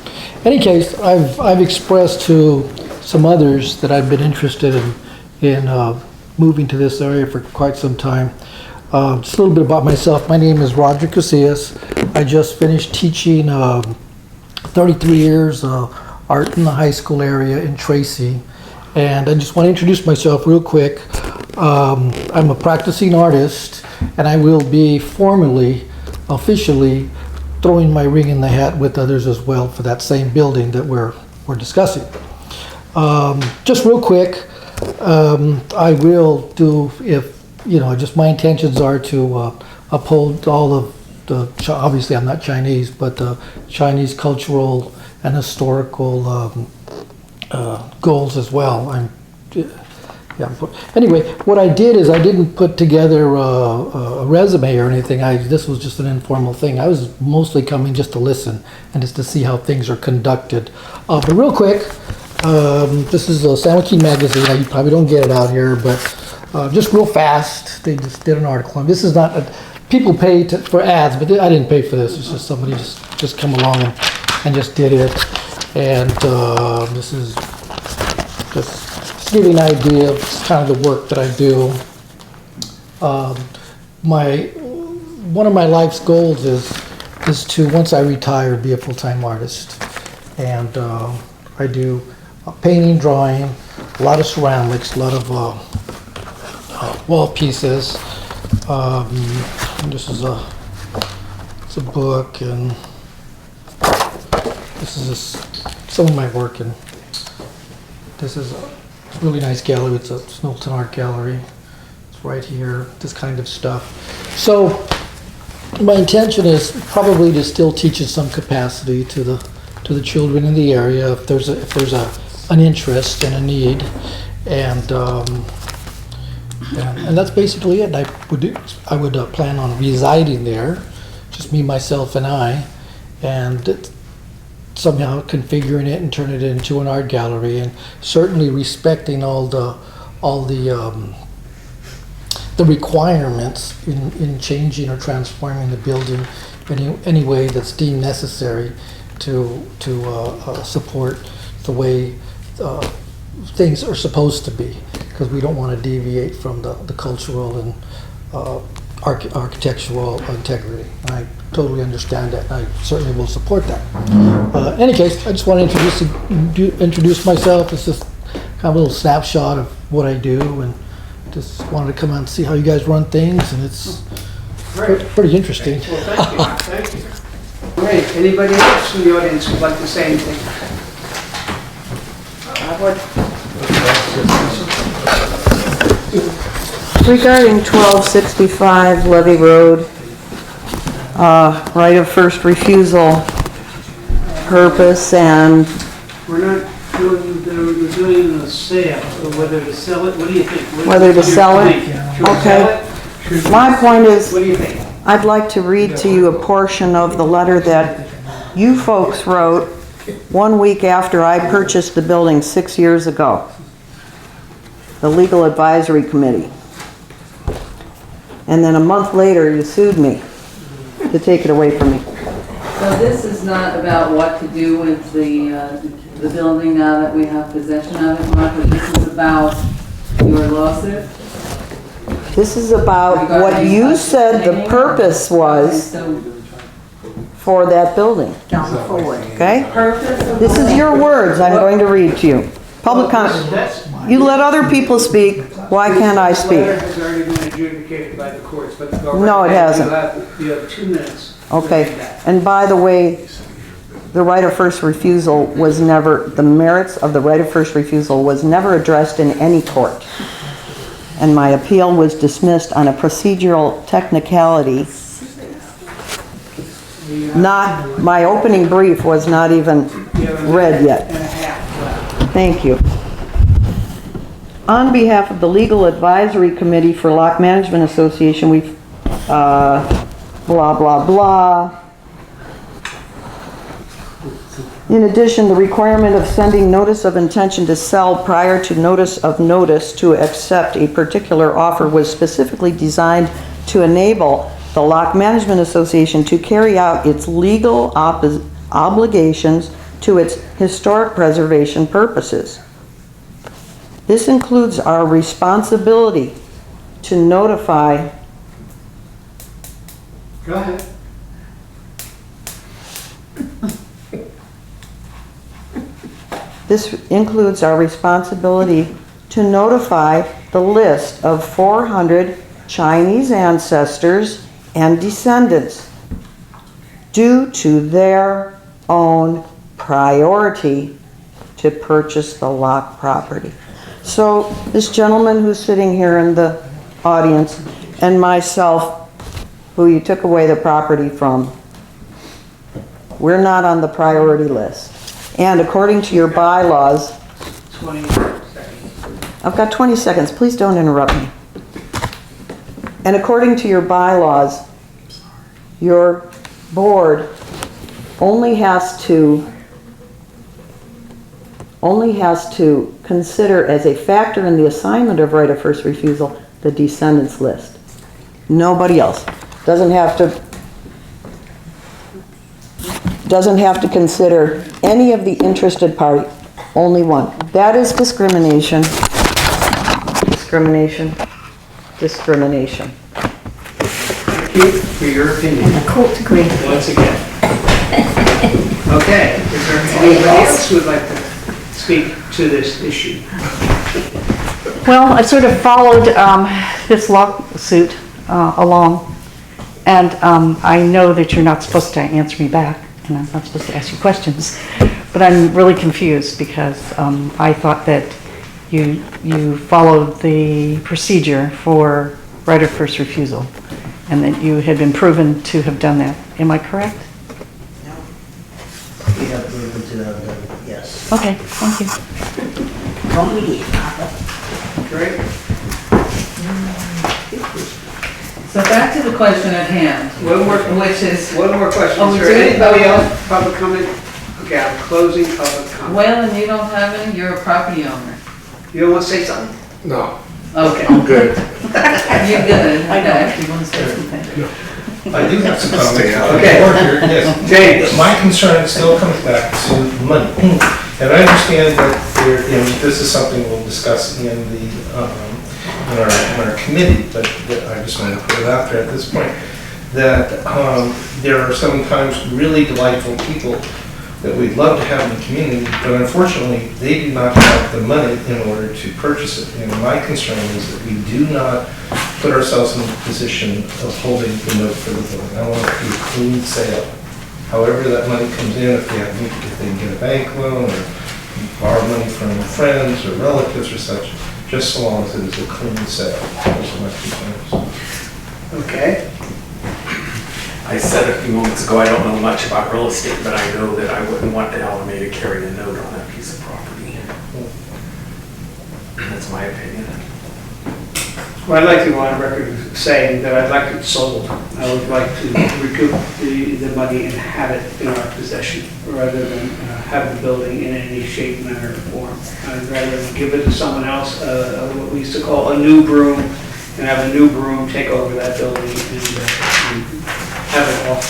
Any case, I've expressed to some others that I've been interested in moving to this area for quite some time. Just a little bit about myself. My name is Roger Casillas. I just finished teaching 33 years art in the high school area in Tracy. And I just want to introduce myself real quick. I'm a practicing artist, and I will be formally, officially, throwing my ring in the hat with others as well for that same building that we're discussing. Just real quick, I will do, just my intentions are to uphold all of obviously I'm not Chinese, but Chinese cultural and historical goals as well. Anyway, what I did is I didn't put together a resume or anything. This was just an informal thing. I was mostly coming just to listen and just to see how things are conducted. But real quick, this is a San Joaquin magazine. You probably don't get it out here, but just real fast, they just did an article. And this is not people pay for ads, but I didn't pay for this. It's just somebody just come along and just did it. And this is just to give you an idea of kind of the work that I do. One of my life's goals is to, once I retire, be a full-time artist. And I do painting, drawing, a lot of ceramics, a lot of wall pieces. This is it's a book, and this is some of my work, and this is a really nice gallery. It's a Snowton Art Gallery. It's right here, this kind of stuff. So my intention is probably to still teach in some capacity to the children in the area if there's an interest and a need, and that's basically it. I would plan on residing there, just me, myself, and I, and somehow configuring it and turn it into an art gallery, and certainly respecting all the requirements in changing or transforming the building any way that's deemed necessary to support the way things are supposed to be, because we don't want to deviate from the cultural and architectural integrity. I totally understand that. I certainly will support that. In any case, I just want to introduce myself. It's just kind of a little snapshot of what I do, and just wanted to come out and see how you guys run things, and it's pretty interesting. Well, thank you. Great. Anybody else from the audience would like to say anything? I would. Regarding 1265 Levy Road, right of first refusal, purpose, and We're not doing, we're doing a sale, so whether to sell it, what do you think? Whether to sell it? Should we Okay. sell it? Should we- my point is, What do you think? I'd like to read to you a portion of the letter that you folks wrote 1 week after I purchased the building 6 years ago. The Legal Advisory Committee. And then a month later, you sued me to take it away from me. So this is not about what to do with the building now that we have possession of it, Mark, but this is about your lawsuit? This is about what you said the purpose was So for that building, Down forward. okay? purpose of This is your words I'm going to read to you. Public comment. That's- You let other people speak, why can't I This letter speak? has already been been adjudicated by the courts, but go right No, it ahead. hasn't. You have 2 minutes. to Okay, read that. and by the way, the right of first refusal was never, the merits of the right of first refusal was never addressed in any court. And my appeal was dismissed on a procedural technicality. Not, my opening brief was not even You have a read minute yet. and a half left. Thank you. On behalf of the Legal Advisory Committee for Locke Management Association, we've, blah, blah, blah. In addition, the requirement of sending notice of intention to sell prior to notice to accept a particular offer was specifically designed to enable the Locke Management Association to carry out its legal obligations to its historic preservation purposes. This includes our responsibility to notify. Go ahead. This includes our responsibility to notify the list of 400 Chinese ancestors and descendants due to their own priority to purchase the Locke property. So this gentleman who's sitting here in the audience and myself, who you took away the property from, we're not on the priority list. And according to your bylaws, 20 seconds. I've got 20 seconds, please don't interrupt me. And according to your bylaws, your board only has to consider as a factor in the assignment of right of first refusal the descendants list. Nobody else. Doesn't have to consider any of the interested party, only one. That is discrimination. Discrimination. Discrimination. Thank you for your opinion, Court agree. once again. Okay, is there anybody else who would like to speak to this issue? Well, I sort of followed this lawsuit along, and I know that you're not supposed to answer me back, and I'm not supposed to ask you questions, but I'm really confused because I thought that you followed the procedure for right of first refusal, and that you had been proven to have done that. Am I correct? We have proven to have done it, yes. Okay, thank you. Great. So back to the question at hand, One more, which is, one more question. Oh, Is we there do? anybody else, public comment? Okay, I'm closing public comment. well, and you don't have any, you're a property owner. You don't want to say something? No, Okay, I'm good. you're good. I know, if you want to say something. I do have some comments. Okay. Yes. James? My concern still comes back to money. And I understand that there, this is something we'll discuss in our committee, but I just want to put it out there at this point, that there are sometimes really delightful people that we'd love to have in the community, but unfortunately, they do not have the money in order to purchase it. And my concern is that we do not put ourselves in the position of holding the note for the building. I want it to be a clean sale. However that money comes in, if they can get a bank loan or borrow money from friends or relatives or such, just so long as it is a clean sale. Those are my concerns. Okay. I said a few moments ago, I don't know much about real estate, but I know that I wouldn't want the LMA to carry a note on that piece of property. That's my opinion. Well, I'd like to go on record saying that I'd like it sold. I would like to recoup the money and have it in our possession, rather than have the building in any shape, manner, or form. I'd rather give it to someone else, what we used to call a new broom, and have a new broom take over that building and have it off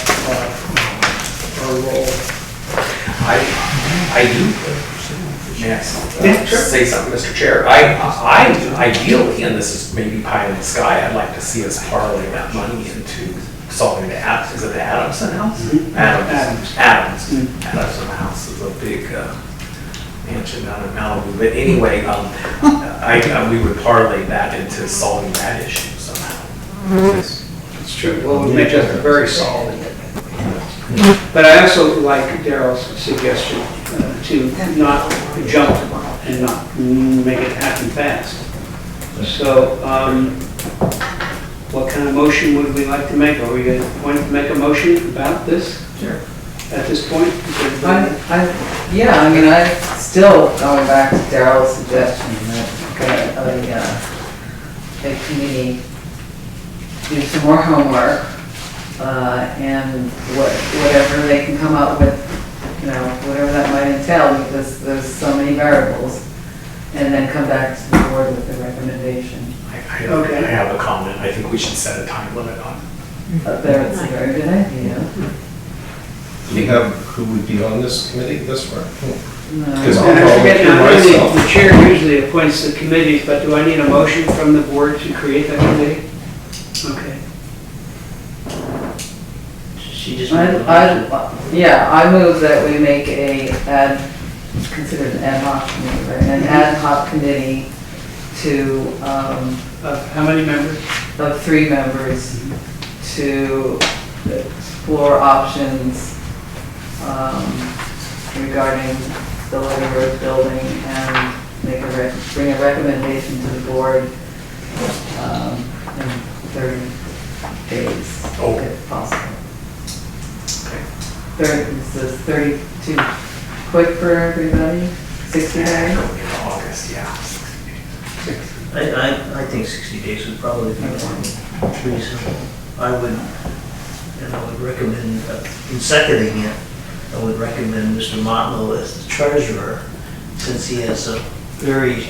or roll. I do. Yes. Yeah, sure. Say something, Mr. Chair. I ideally, and this is maybe pie in the sky, I'd like to see us parlay that money into solving the is it the Adamson house? Adams. Adamson house is a big mansion down in Malibu. But anyway, we would parlay that into solving that issue somehow. It's true, well, it would make us very solid. But I also like Daryl's suggestion to not jump and not make it happen fast. So, what kind of motion would we like to make? Are we going to make a motion about this? Sure. At this point? Yeah, I mean, I still going back to Daryl's suggestion that a committee do some more homework, and whatever they can come up with, you know, whatever that might entail, because there's so many variables, and then come back to the board with a recommendation. Okay. I have a comment. I think we should set a time limit on. That's a very good idea. Do you have who would be on this committee this far? Because No. I'll And I forget now, volunteer myself. the chair usually appoints the committees, but do I need a motion from the board to create that committee? Okay. She just. Yeah, I move that we make considered an ad hoc committee, right? An ad hoc committee to, How many members? of 3 members to explore options regarding the Living Road building and bring a recommendation to the board in 30 days, Oh. if possible. 30 too quick for everybody? 60 days? August, yeah. I think 60 days would probably be reasonable. I would recommend, in seconding it, I would recommend Mr. Motlow as the treasurer, since he has a very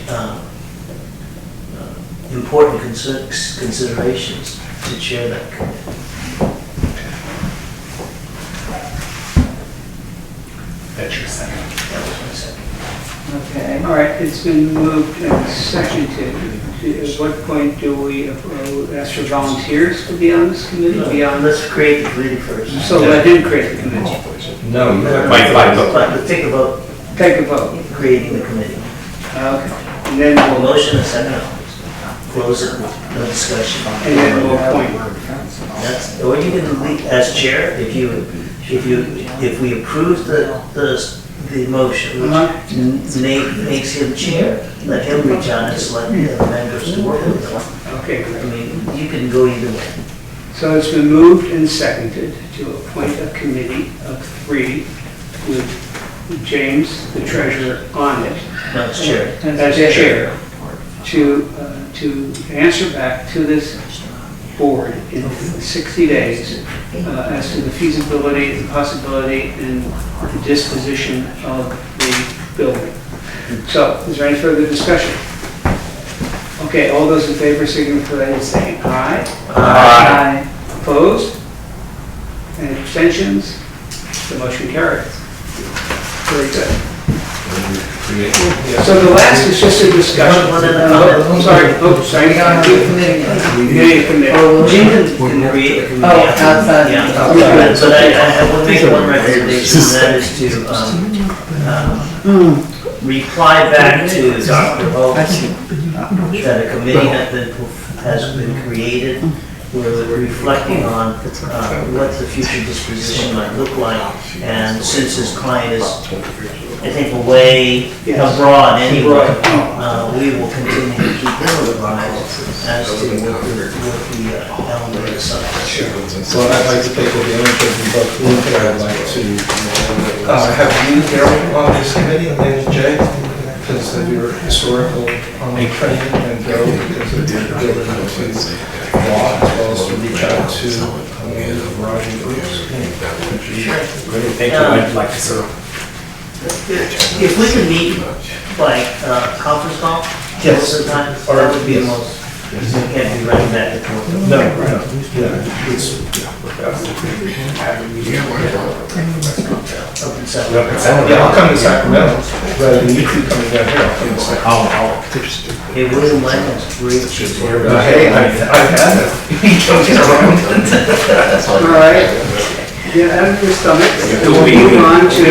important considerations to chair that committee. That's your second. That was my second. Okay. All right, it's been moved and seconded. At what point do we ask for volunteers to be on this committee? Let's create the committee first. So let him create the committee. No, you have. But take a vote, Take a vote. creating the committee. Okay. And then A we'll, motion and second. Close it, no discussion. and then we'll appoint. That's, or you can leave as chair, if we approve the motion, Uh-huh. which makes him chair, let him reach out and select the other members to work with him. Okay, I great. mean, you can go either way. So it's been moved and seconded to appoint a committee of 3 with James, the treasurer, on it No, it's chair. as chair to answer back to this board in 60 days as to the feasibility, the possibility, and the disposition of the building. So, is there any further discussion? Okay, all those in favor signify by saying aye. Aye. Opposed? Any abstentions? The motion carries. Very good. So the last is just a discussion. One other I'm sorry, sorry. We don't have a committee yet. Committee, committee. Jim can create a committee. Oh, outside. Yeah, but I would make one recommendation, and that is to reply back to Dr. Oak that a committee has been created. We're reflecting on what the future disposition might look like, and since his client is, I think, away abroad anyway, we will continue to keep him advised as to what the element is. Well, I'd like to take advantage of you both. One thing I'd like to have you, Daryl, on this committee, and Jay, because of your historical training, and Joe, because of your ability to law, as well as to reach out to a variety of groups. Great, thank you. I'd like to serve. If we could meet by conference call, most of the time, that would be the most, we can't be running back and forth. No, it's, Open session. yeah, I'll come to Sacramento, rather than you two coming down here, I'll come to Sacramento. Hey, William Langland's great chief. Hey, I've had it. He joking around. All right. Get out of your stomach. We'll move on to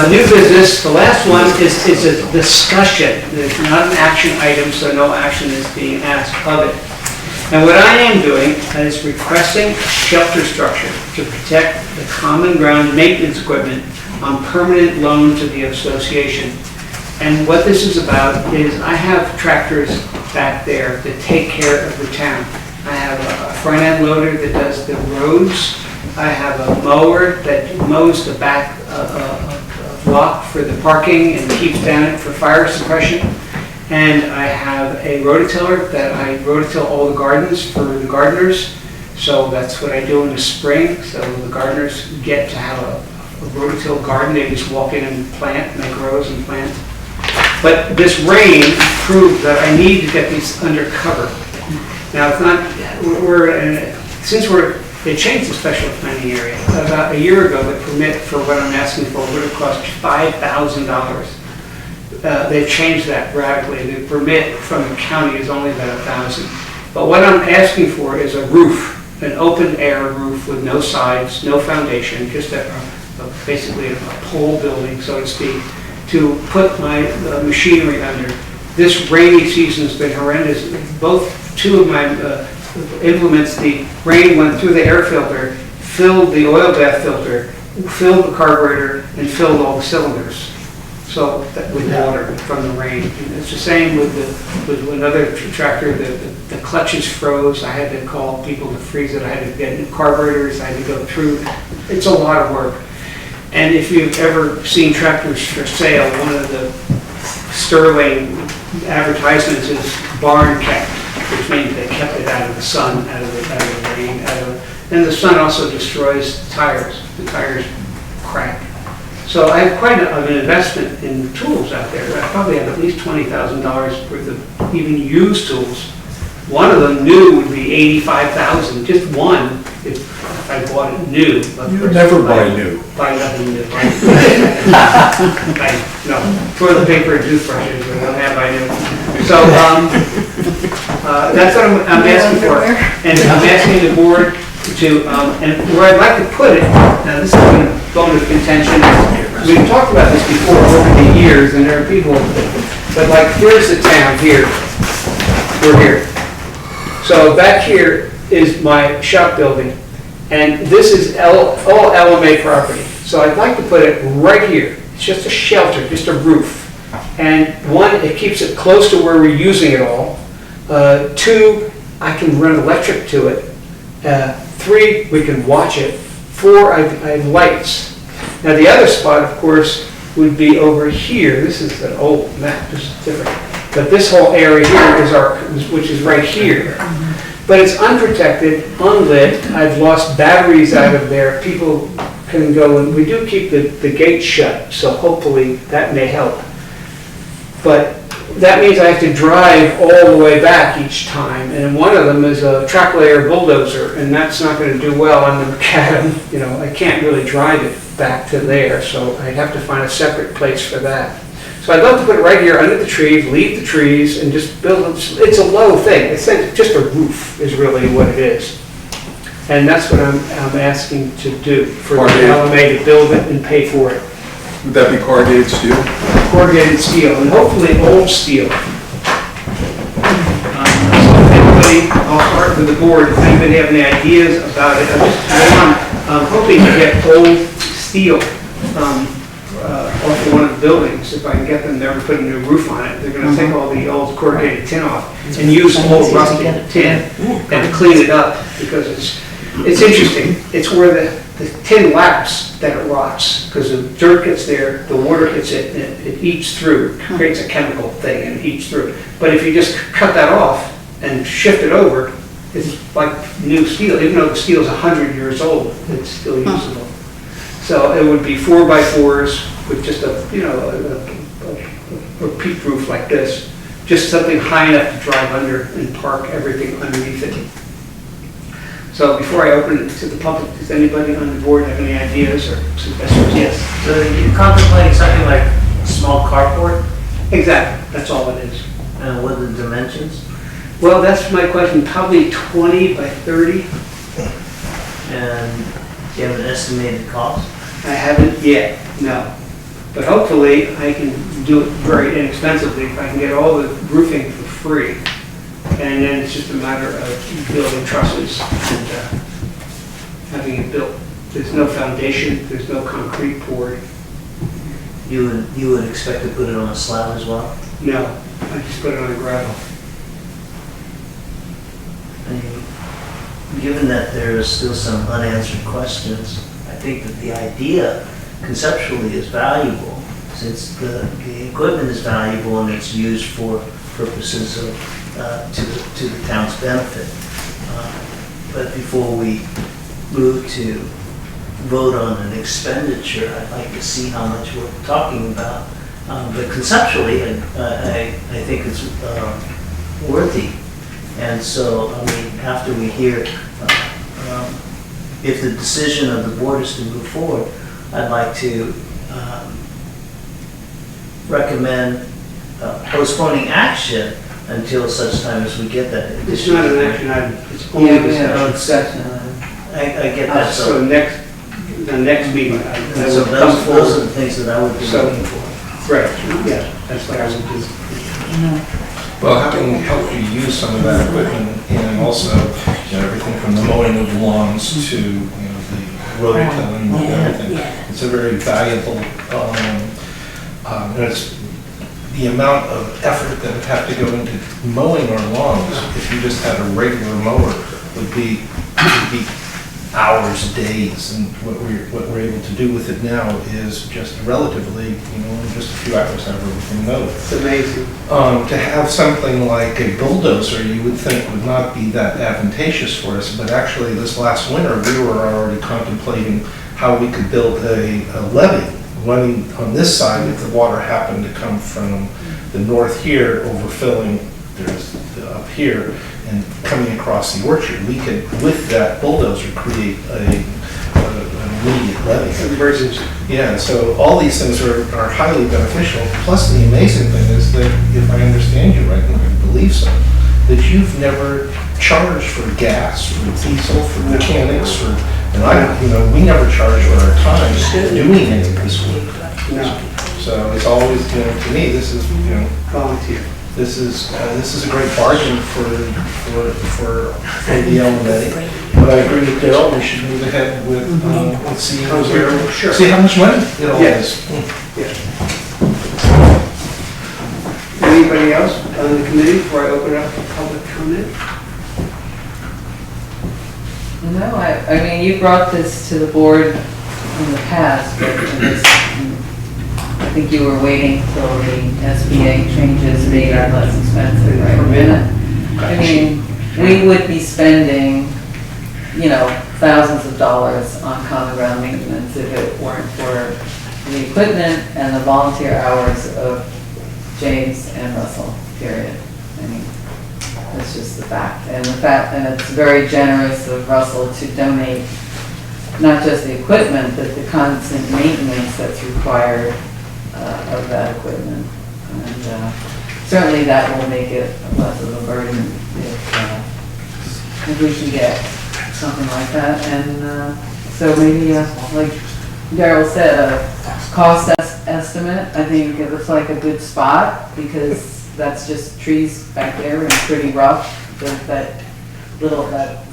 new business. The last one is a discussion. It's not an action item, so no action is being asked of it. And what I am doing is requesting a shelter structure to protect the common ground maintenance equipment on permanent loan to the association. And what this is about is I have tractors back there that take care of the town. I have a front end loader that does the roads. I have a mower that mows the back lot for the parking and keeps down it for fire suppression. And I have a rototiller that I rototill all the gardens for the gardeners. So that's what I do in the spring. So the gardeners get to have a rototill garden. They just walk in and plant, and they grows and plant. But this rain proved that I need to get these under cover. Now, it's not, they changed the special planning area. About a year ago, the permit for what I'm asking for would have cost $5,000. They've changed that radically. The permit from the county is only about $1,000. But what I'm asking for is a roof, an open air roof with no sides, no foundation, just basically a pole building, so to speak, to put my machinery under. This rainy season's been horrendous. Two of my implements, the rain went through the air filter, filled the oil bath filter, filled the carburetor, and filled all the cylinders. So with water from the rain. And it's the same with another tractor. The clutches froze. I had to call people to freeze it. I had to get new carburetors. I had to go through. It's a lot of work. And if you've ever seen tractors for sale, one of the sterling advertisements is barn kept, which means they kept it out of the sun, out of the rain, and the sun also destroys tires. The tires crack. So I have quite an investment in tools out there. I probably have at least $20,000 worth of even used tools. One of them new would be $85,000, just one, if I bought it new. You would never buy new. Buy nothing new. No, toilet paper and toothbrushes, we don't have buy new. So that's what I'm asking for. And I'm asking the board to, and where I'd like to put it, now this is a bone of contention. We've talked about this before over the years, and there are people, but like here's the town here. We're here. So back here is my shop building, and this is all LMA property. So I'd like to put it right here. It's just a shelter, just a roof. And one, it keeps it close to where we're using it all. Two, I can run electric to it. Three, we can watch it. Four, I have lights. Now the other spot, of course, would be over here. This is an old map, this is different. But this whole area here is which is right here. But it's unprotected, unlit. I've lost batteries out of there. People can go, and we do keep the gate shut, so hopefully that may help. But that means I have to drive all the way back each time, and one of them is a track layer bulldozer, and that's not going to do well on the macadam. You know, I can't really drive it back to there, so I'd have to find a separate place for that. So I'd love to put it right here under the trees, leave the trees, and just build it. It's a low thing. It's just a roof is really what it is. And that's what I'm asking to do for the LMA to build it and pay for it. Would that be corrugated steel? Corrugated steel, and hopefully old steel. So if anybody, I'll start with the board, if anybody have any ideas about it, I'm hoping to get old steel off of one of the buildings. If I can get them there and put a new roof on it, they're going to take all the old corrugated tin off and use old rusted tin and clean it up, because it's interesting. It's where the tin laps that it rots, because the dirt gets there, the water hits it, and it eats through, creates a chemical thing and it eats through. But if you just cut that off and shift it over, it's like new steel. Even though the steel is 100 years old, it's still usable. So it would be 4x4s with just a peak roof like this, just something high enough to drive under and park everything underneath it. So before I open it to the public, does anybody on the board have any ideas or suggestions? Yes. So you're contemplating something like a small carport, Exactly, that's all it is. and what are the dimensions? Well, that's my question, probably 20 by 30. And do you have an estimated cost? I haven't yet, no. But hopefully I can do it very inexpensively if I can get all the roofing for free. And then it's just a matter of building trusses and having it built. There's no foundation, there's no concrete poured. You would expect to put it on a slab as well? No, I just put it on gravel. I mean, given that there are still some unanswered questions, I think that the idea conceptually is valuable, since the equipment is valuable and it's used for purposes of, to the town's benefit. But before we move to vote on an expenditure, I'd like to see how much we're talking about. But conceptually, I think it's worthy. And so, I mean, after we hear, if the decision of the board is to move forward, I'd like to recommend postponing action until such time as we get that. It's not an action item, it's only Yeah, we have no discussion. discussion. I get that, So so, the next meeting. I so will come those are forward. the things that I would be So- looking for. Right, yeah, that's what I would do. Well, having helped you use some of that equipment and also, everything from the mowing of lawns to, the rotor tilling and everything, it's a very valuable, and it's the amount of effort that would have to go into mowing our lawns, if you just had a regular mower, would be hours, days, and what we're able to do with it now is just relatively, in just a few hours, have everything mowed. It's amazing. To have something like a bulldozer, you would think would not be that advantageous for us, but actually this last winter, we were already contemplating how we could build a levee running on this side if the water happened to come from the north here, overfilling up here and coming across the orchard. We could, with that bulldozer, create an immediate levee. Emergency. Yeah, so all these things are highly beneficial. Plus, the amazing thing is that, if I understand you right, and I believe so, that you've never charged for gas, for diesel, for mechanics, and we never charge for our time doing any of this work. No, So it's always, to me, this is, volunteer. this is a great bargain for the LMA. But I agree with Daryl, we should move ahead with seeing Sure. see how much money it all Yes. is. Yeah. Anybody else on the committee before I open it up for public comment? No, I mean, you brought this to the board in the past, but I think you were waiting till the SBA changes made it less expensive, right? I mean, we would be spending, thousands of dollars on common ground maintenance if it weren't for the equipment and the volunteer hours of James and Russell, period. I mean, that's just the fact. And it's very generous of Russell to donate not just the equipment, but the constant maintenance that's required of that equipment. And certainly that will make it less of a burden if we can get something like that. And so maybe, like Daryl said, a cost estimate, I think it looks like a good spot, because that's just trees back there and pretty rough. That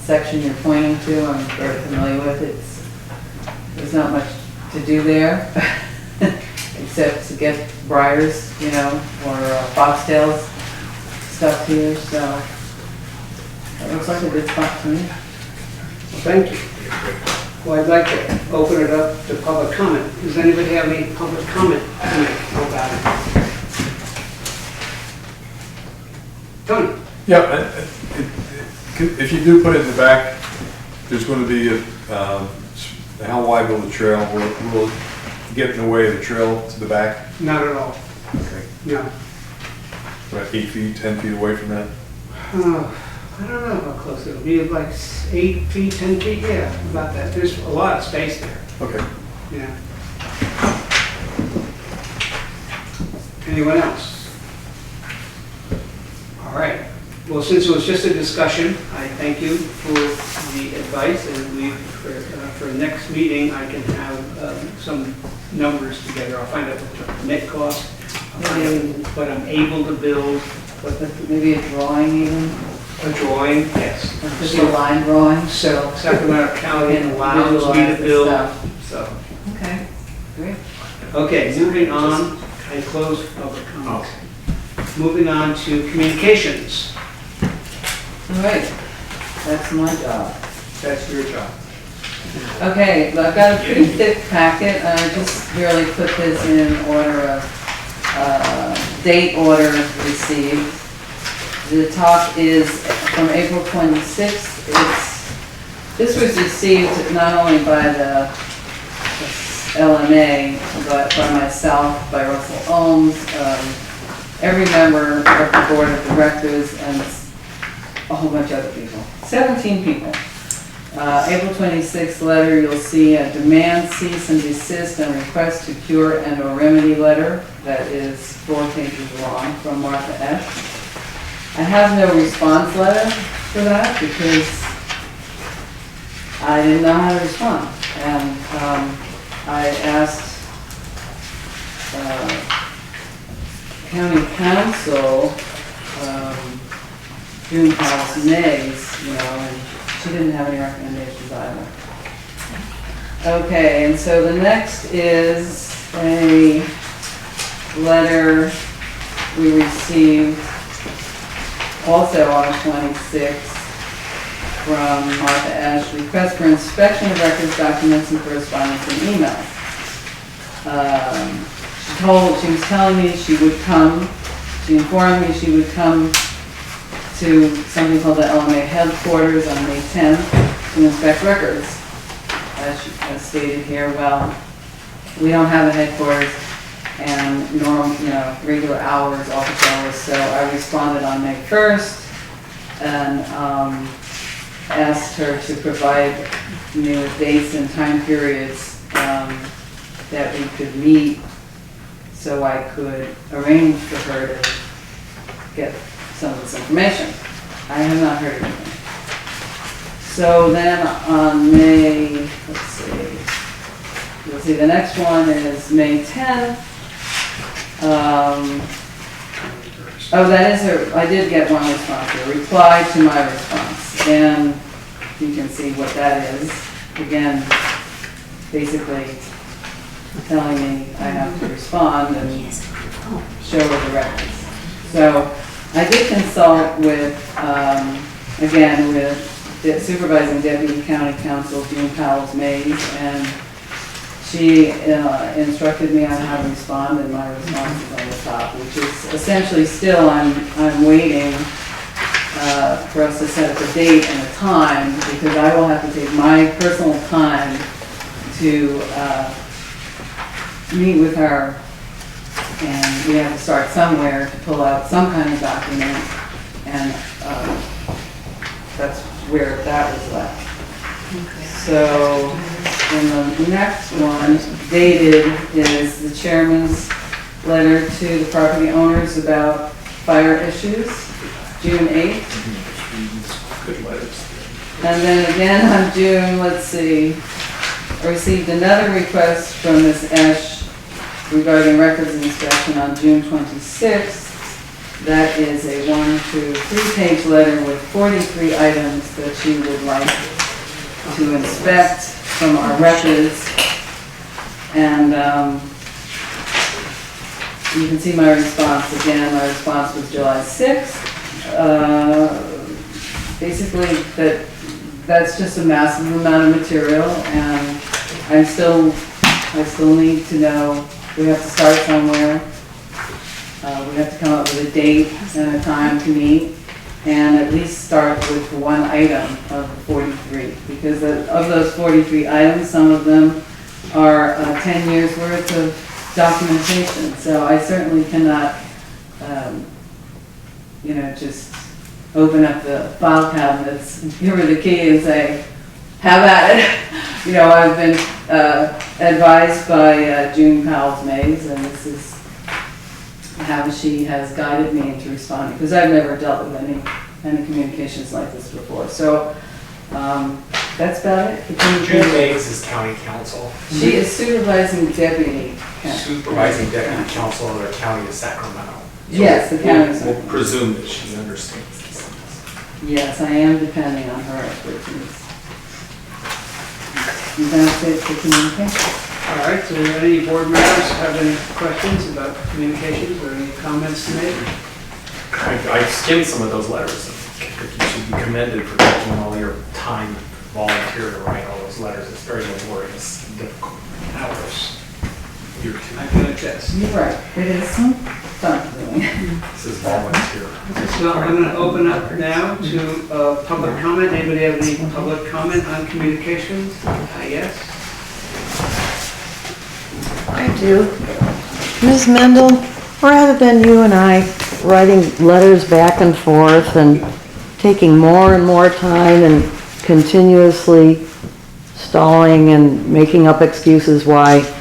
section you're pointing to, I'm very familiar with. There's not much to do there, except to get briars, or foxtails stuff here, so that looks like a good spot to me. Well, thank you. Well, I'd like to open it up to public comment. Does anybody have any public comment to make about it? Tony? Yeah, if you do put it in the back, there's going to be how wide will the trail, will it get in the way of the trail to the back? Not at all, Okay. no. About 8 feet, 10 feet away from that? I don't know how close it'll be, like 8 feet, 10 feet, yeah, about that. There's a lot of space there, Okay. yeah. Anyone else? All right. Well, since it was just a discussion, I thank you for the advice, and for next meeting, I can have some numbers together. I'll find out what the net cost, I'll find out what I'm able to build, Maybe a drawing even? a drawing, yes. Just a line drawing. So Sacramento County And allows me to visualize the build, stuff. so. Okay, great. Okay, moving on, I close public comments. Moving on to communications. All right, that's my job. That's your job. Okay, well, I've got a pretty thick packet. I just really put this in order of date order received. The top is from April 26th. This was received not only by the LMA, but by myself, by Russell Ohms, every member of the board of directors, and a whole bunch of other people. 17 people. April 26th letter, you'll see a demand, cease and desist, and request to cure and or remedy letter that is 4 pages long from Martha F. I have no response letter for that because I didn't know how to respond. And I asked county council, June House Mays, and she didn't have any recommendations either. Okay, and so the next is a letter we received also on the 26th from Martha Ash, request for inspection of records, documents, and correspondence and emails. She was telling me she would come, she informed me she would come to something called the LMA headquarters on May 10th to inspect records. As stated here, well, we don't have a headquarters and regular hours, office hours, so I responded on May 1st and asked her to provide me with dates and time periods that we could meet so I could arrange for her to get some of this information. I have not heard anything. So then on May, let's see, you'll see the next one is May 10th. That is I did get one response, a reply to my response. And you can see what that is. Again, basically telling me I have to respond and show her the records. So I did consult with, again, with the supervising deputy county counsel, June Powell's Mays, and she instructed me on how to respond, and my response is on the top, which is essentially still I'm waiting for us to set up a date and a time, because I will have to take my personal time to meet with her, and we have to start somewhere to pull out some kind of document, and that's where that was left. So, and the next one, dated, is the chairman's letter to the property owners about fire issues, June 8th. Good letters. And then again on June, let's see, I received another request from Ms. Ash regarding records inspection on June 26th. That is a 3-page letter with 43 items that she would like to inspect from our records. And you can see my response again. My response was July 6th. Basically, that's just a massive amount of material, and I still need to know, we have to start somewhere. We have to come up with a date and a time to meet, and at least start with one item of the 43. Because of those 43 items, some of them are 10 years worth of documentation. So I certainly cannot, just open up the file cabinets, give her the key and say, have at it. I've been advised by June Powell's Mays, and this is how she has guided me into responding, because I've never dealt with any communications like this before. So that's about it. June Mays is county council. She is supervising deputy. Supervising deputy council of the county of Sacramento. Yes, the county. We'll presume that she understands these things. Yes, I am depending on her expertise. And that's it for communication. All right, so any board members have any questions about communications or any comments to make? I skimmed some of those letters. I think you should be commended for taking all your time, volunteer to write all those letters. It's very laborious and difficult. Hours. Year two. I can attest. You're right, it is some fun doing. This is volunteer. So I'm going to open up now to public comment. Anybody have any public comment on communications? Yes? I do. Ms. Mendel, rather than you and I writing letters back and forth and taking more and more time and continuously stalling and making up excuses why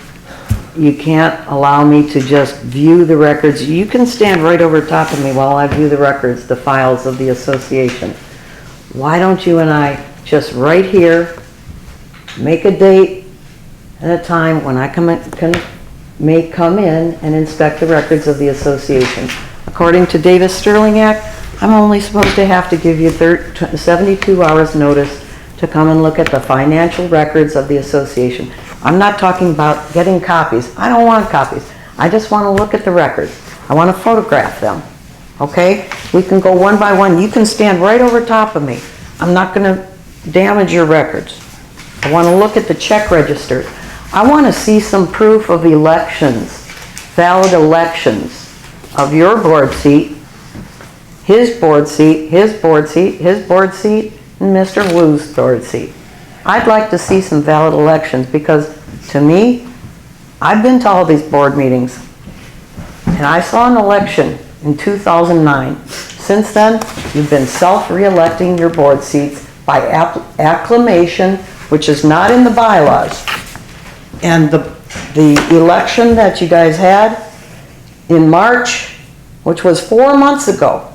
you can't allow me to just view the records. You can stand right over top of me while I view the records, the files of the association. Why don't you and I just right here, make a date and a time when I may come in and inspect the records of the association. According to Davis Sterling Act, I'm only supposed to have to give you 72 hours notice to come and look at the financial records of the association. I'm not talking about getting copies. I don't want copies. I just want to look at the records. I want to photograph them. Okay? We can go one by one. You can stand right over top of me. I'm not going to damage your records. I want to look at the check registers. I want to see some proof of elections, valid elections of your board seat, his board seat, his board seat, his board seat, and Mr. Wu's board seat. I'd like to see some valid elections because, to me, I've been to all these board meetings, and I saw an election in 2009. Since then, you've been self-re-electing your board seats by acclamation, which is not in the bylaws. And the election that you guys had in March, which was 4 months ago,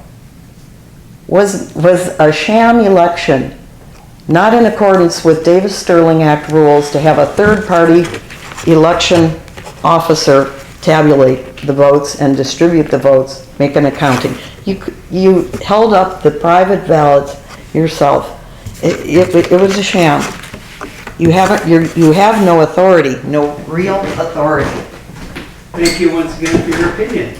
was a sham election, not in accordance with Davis Sterling Act rules to have a third-party election officer tabulate the votes and distribute the votes, make an accounting. You held up the private ballots yourself. It was a sham. You have no authority, no real authority. Thank you once again for your opinion.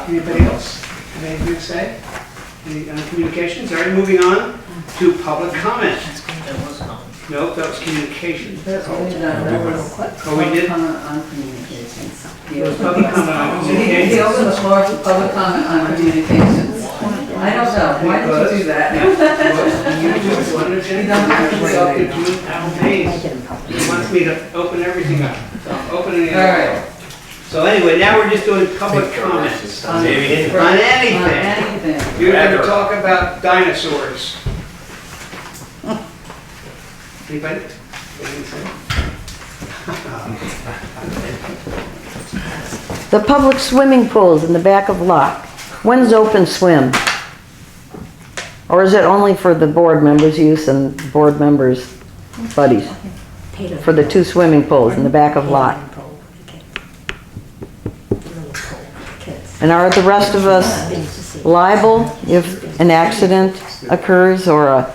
Anybody else have anything to say? Any communications? All right, moving on to public comment. Nope, that was communications. That was Oh, we did? public comment on communications. It was public comment on You communications. open the floor for public comment on communications. I don't know, why did you do that? You just wanted to, you're so confused, he wants me to open everything up, so I'm opening it All right. up. So anyway, now we're just doing public comments on anything. On anything. You're going to talk about dinosaurs. Anybody? Anything to say? The public swimming pools in the back of Locke. When's open swim? Or is it only for the board members' use and board members' buddies? For the 2 swimming pools in the back of Locke? And are the rest of us liable if an accident occurs or a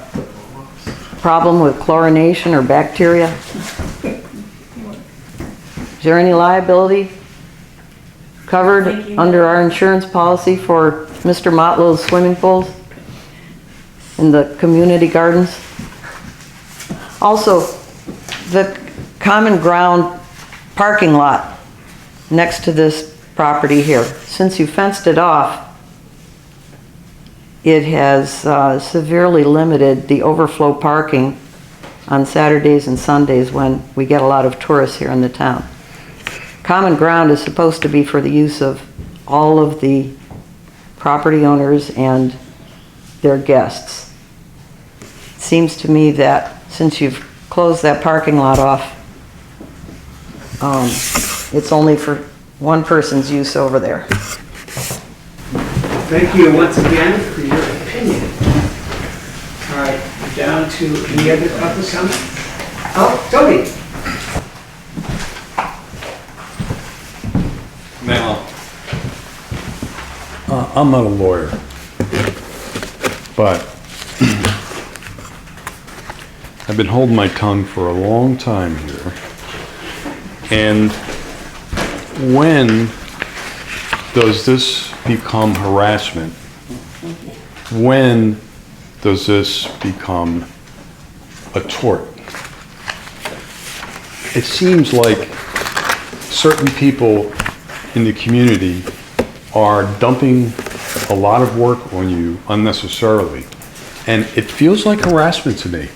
problem with chlorination or bacteria? Is there any liability covered under our insurance policy for Mr. Motlow's swimming pools in the community gardens? Also, the common ground parking lot next to this property here, since you fenced it off, it has severely limited the overflow parking on Saturdays and Sundays when we get a lot of tourists here in the town. Common ground is supposed to be for the use of all of the property owners and their guests. It seems to me that since you've closed that parking lot off, it's only for one person's use over there. Thank you once again for your opinion. All right, down to any other public comment? Oh, Toby. Now, I'm not a lawyer, but I've been holding my tongue for a long time here. And when does this become harassment? When does this become a tort? It seems like certain people in the community are dumping a lot of work on you unnecessarily, and it feels like harassment to me.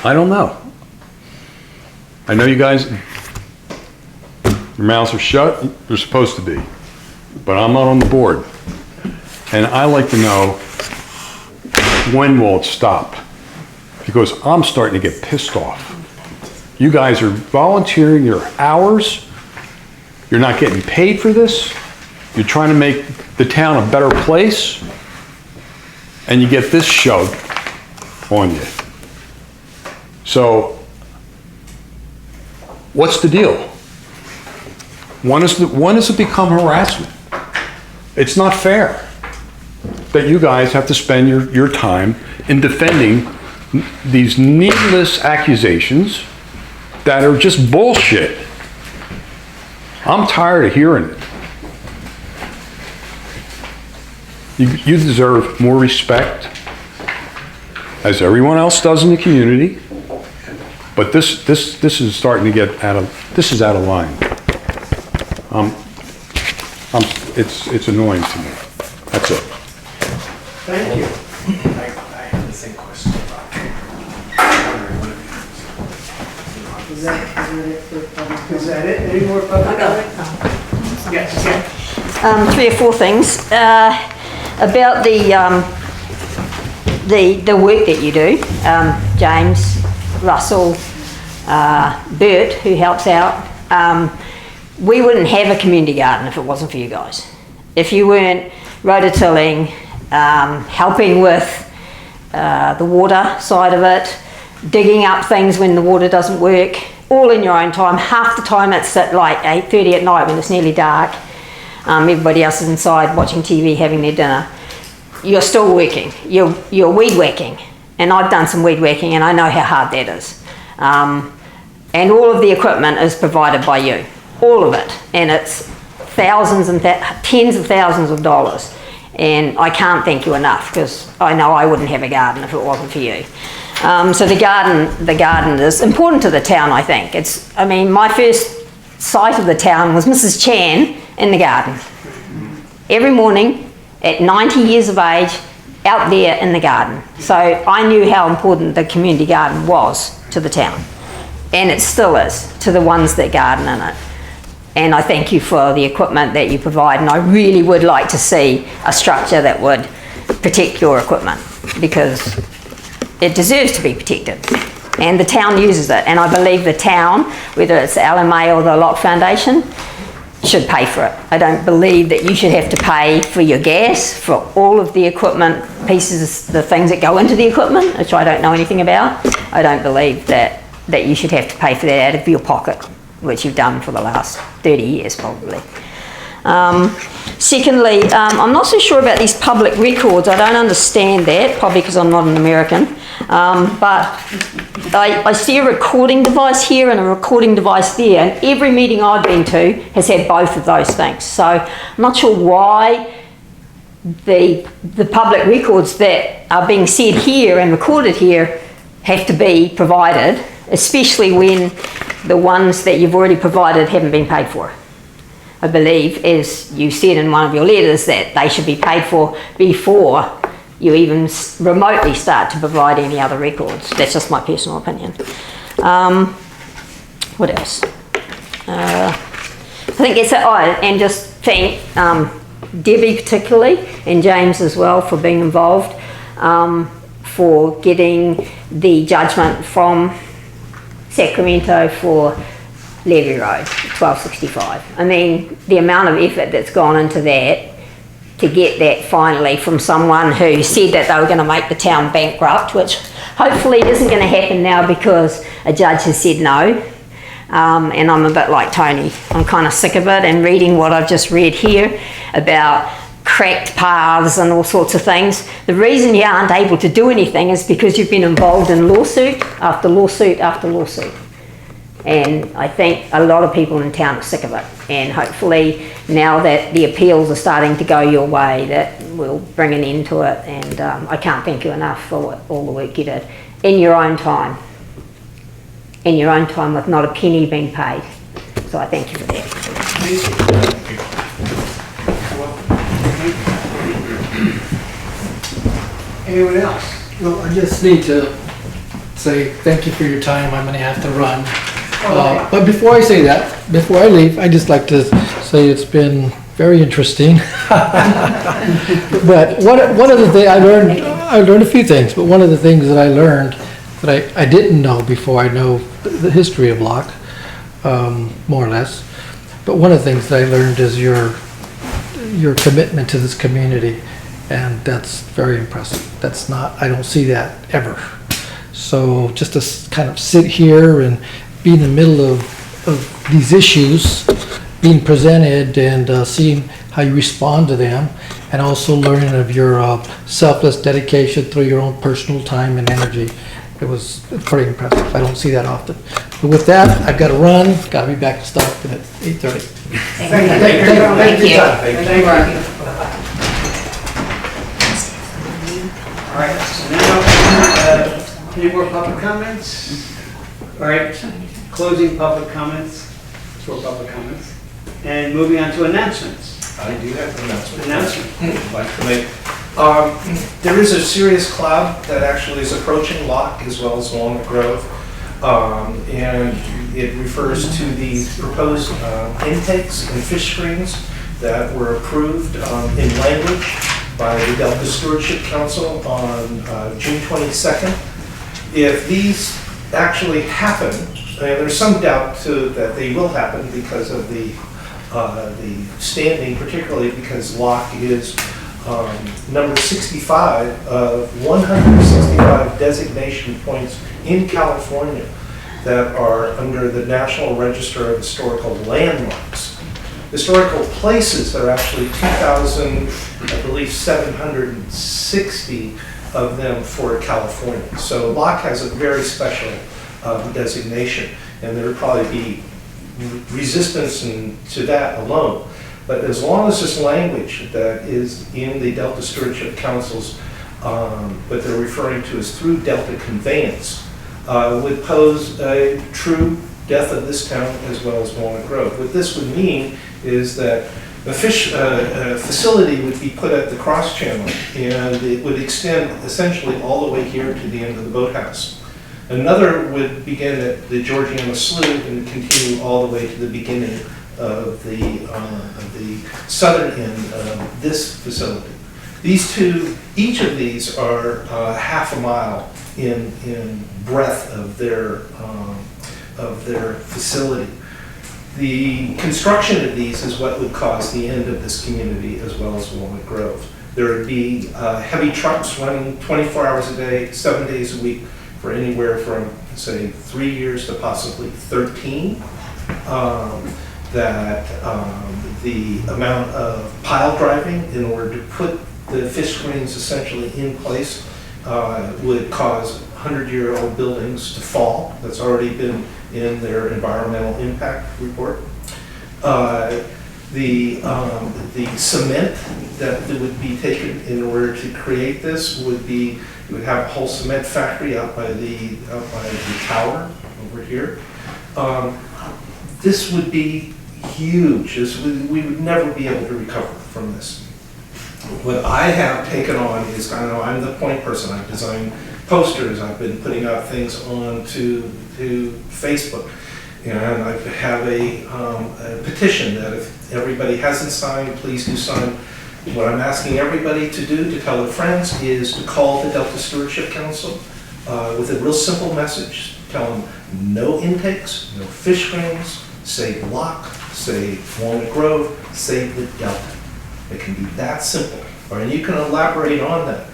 I don't know. I know you guys, your mouths are shut, you're supposed to be, but I'm not on the board. And I like to know, when will it stop? Because I'm starting to get pissed off. You guys are volunteering your hours, you're not getting paid for this, you're trying to make the town a better place, and you get this shoved on you. So, what's the deal? When does it become harassment? It's not fair that you guys have to spend your time in defending these needless accusations that are just bullshit. I'm tired of hearing it. You deserve more respect, as everyone else does in the community. But this is starting to get out of line. It's annoying to me. That's it. Thank you. I had the same question about Is that it? Any more public comment? Yes, yeah. 3 or 4 things. About the work that you do. James, Russell, Bert, who helps out. We wouldn't have a community garden if it wasn't for you guys. If you weren't rototilling, helping with the water side of it, digging up things when the water doesn't work, all in your own time. Half the time it's at like 8:30 at night when it's nearly dark. Everybody else is inside watching TV, having their dinner. You're still working. You're weed whacking. And I've done some weed whacking and I know how hard that is. And all of the equipment is provided by you. All of it. And it's thousands and tens of thousands of dollars. And I can't thank you enough because I know I wouldn't have a garden if it wasn't for you. So the garden is important to the town, I think. My first sight of the town was Mrs. Chan in the garden. Every morning at 90 years of age, out there in the garden. So I knew how important the community garden was to the town. And it still is to the ones that garden in it. And I thank you for the equipment that you provide, and I really would like to see a structure that would protect your equipment because it deserves to be protected. And the town uses it, and I believe the town, whether it's the LMA or the Locke Foundation, should pay for it. I don't believe that you should have to pay for your gas, for all of the equipment pieces, the things that go into the equipment, which I don't know anything about. I don't believe that you should have to pay for that out of your pocket, which you've done for the last 30 years probably. Secondly, I'm not so sure about these public records. I don't understand that, probably because I'm not an American. But I see a recording device here and a recording device there, and every meeting I've been to has had both of those things. So I'm not sure why the public records that are being said here and recorded here have to be provided, especially when the ones that you've already provided haven't been paid for. I believe, as you said in one of your letters, that they should be paid for before you even remotely start to provide any other records. That's just my personal opinion. What else? I think it's, and just thank Debbie particularly, and James as well for being involved, for getting the judgment from Sacramento for Levy Road, 1265. I mean, the amount of effort that's gone into that to get that finally from someone who said that they were going to make the town bankrupt, which hopefully isn't going to happen now because a judge has said no. And I'm a bit like Tony. I'm kind of sick of it, and reading what I've just read here about cracked paths and all sorts of things. The reason you aren't able to do anything is because you've been involved in lawsuit after lawsuit after lawsuit. And I think a lot of people in town are sick of it. And hopefully now that the appeals are starting to go your way, that will bring an end to it. And I can't thank you enough for all the work you did in your own time. In your own time with not a penny being paid. So I thank you for that. Anyone else? Well, I just need to say thank you for your time. I'm gonna have to run. But before I say that, before I leave, I'd just like to say it's been very interesting. But one of the things I learned a few things, but one of the things that I learned that I didn't know before I know the history of Locke, more or less. But one of the things that I learned is your commitment to this community, and that's very impressive. I don't see that ever. So just to kind of sit here and be in the middle of these issues being presented and seeing how you respond to them, and also learning of your selfless dedication through your own personal time and energy. It was pretty impressive. I don't see that often. But with that, I've got to run. Got to be back to Stockton at 8:30. Thank you. All right, so now, any more public comments? All right, closing public comments, for public comments, and moving on to announcements. I do have an announcement. Announcement. I'd like to make. There is a serious cloud that actually is approaching Locke as well as Walnut Grove, and it refers to the proposed intakes and fish screens that were approved in language by the Delta Stewardship Council on June 22nd. If these actually happen, and there's some doubt that they will happen because of the standing, particularly because Locke is number 65 of 165 designation points in California that are under the National Register of Historical Landmarks. Historical places are actually 2,000, I believe 760 of them for California. So Locke has a very special designation, and there would probably be resistance to that alone. But as long as this language that is in the Delta Stewardship Council's, what they're referring to as through Delta conveyance, would pose a true death of this town as well as Walnut Grove. What this would mean is that the fish facility would be put at the cross channel, and it would extend essentially all the way here to the end of the boathouse. Another would begin at the Georgiana Slough and continue all the way to the beginning of the southern end of this facility. These two, each of these are half a mile in breadth of their facility. The construction of these is what would cause the end of this community as well as Walnut Grove. There would be heavy trucks running 24 hours a day, 7 days a week for anywhere from, say, 3 years to possibly 13. The amount of pile driving in order to put the fish screens essentially in place would cause 100-year-old buildings to fall. That's already been in their environmental impact report. The cement that would be taken in order to create this would be, you would have a whole cement factory out by the tower over here. This would be huge. We would never be able to recover from this. What I have taken on is, I know I'm the point person. I've designed posters. I've been putting out things on to Facebook. And I have a petition that if everybody hasn't signed, please do sign. What I'm asking everybody to do, to tell their friends, is to call the Delta Stewardship Council with a real simple message. Tell them no intakes, no fish screens, save Locke, save Walnut Grove, save the Delta. It can be that simple, and you can elaborate on that.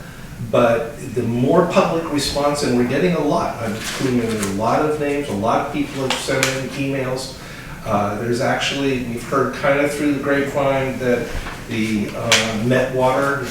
But the more public response, and we're getting a lot, I'm including a lot of names, a lot of people have sent in emails. There's actually, we've heard kind of through the grapevine that The Met Water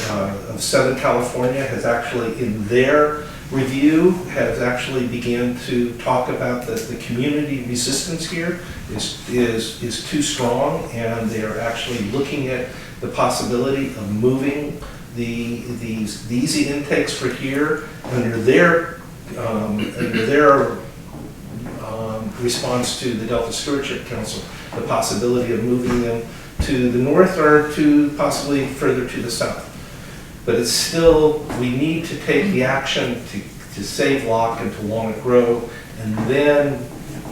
of Southern California has actually, in their review, has actually began to talk about that the community resistance here is too strong, and they are actually looking at the possibility of moving these easy intakes for here under their response to the Delta Stewardship Council, the possibility of moving them to the north or to possibly further to the south. But it's still, we need to take the action to save Locke and to Walnut Grove, and then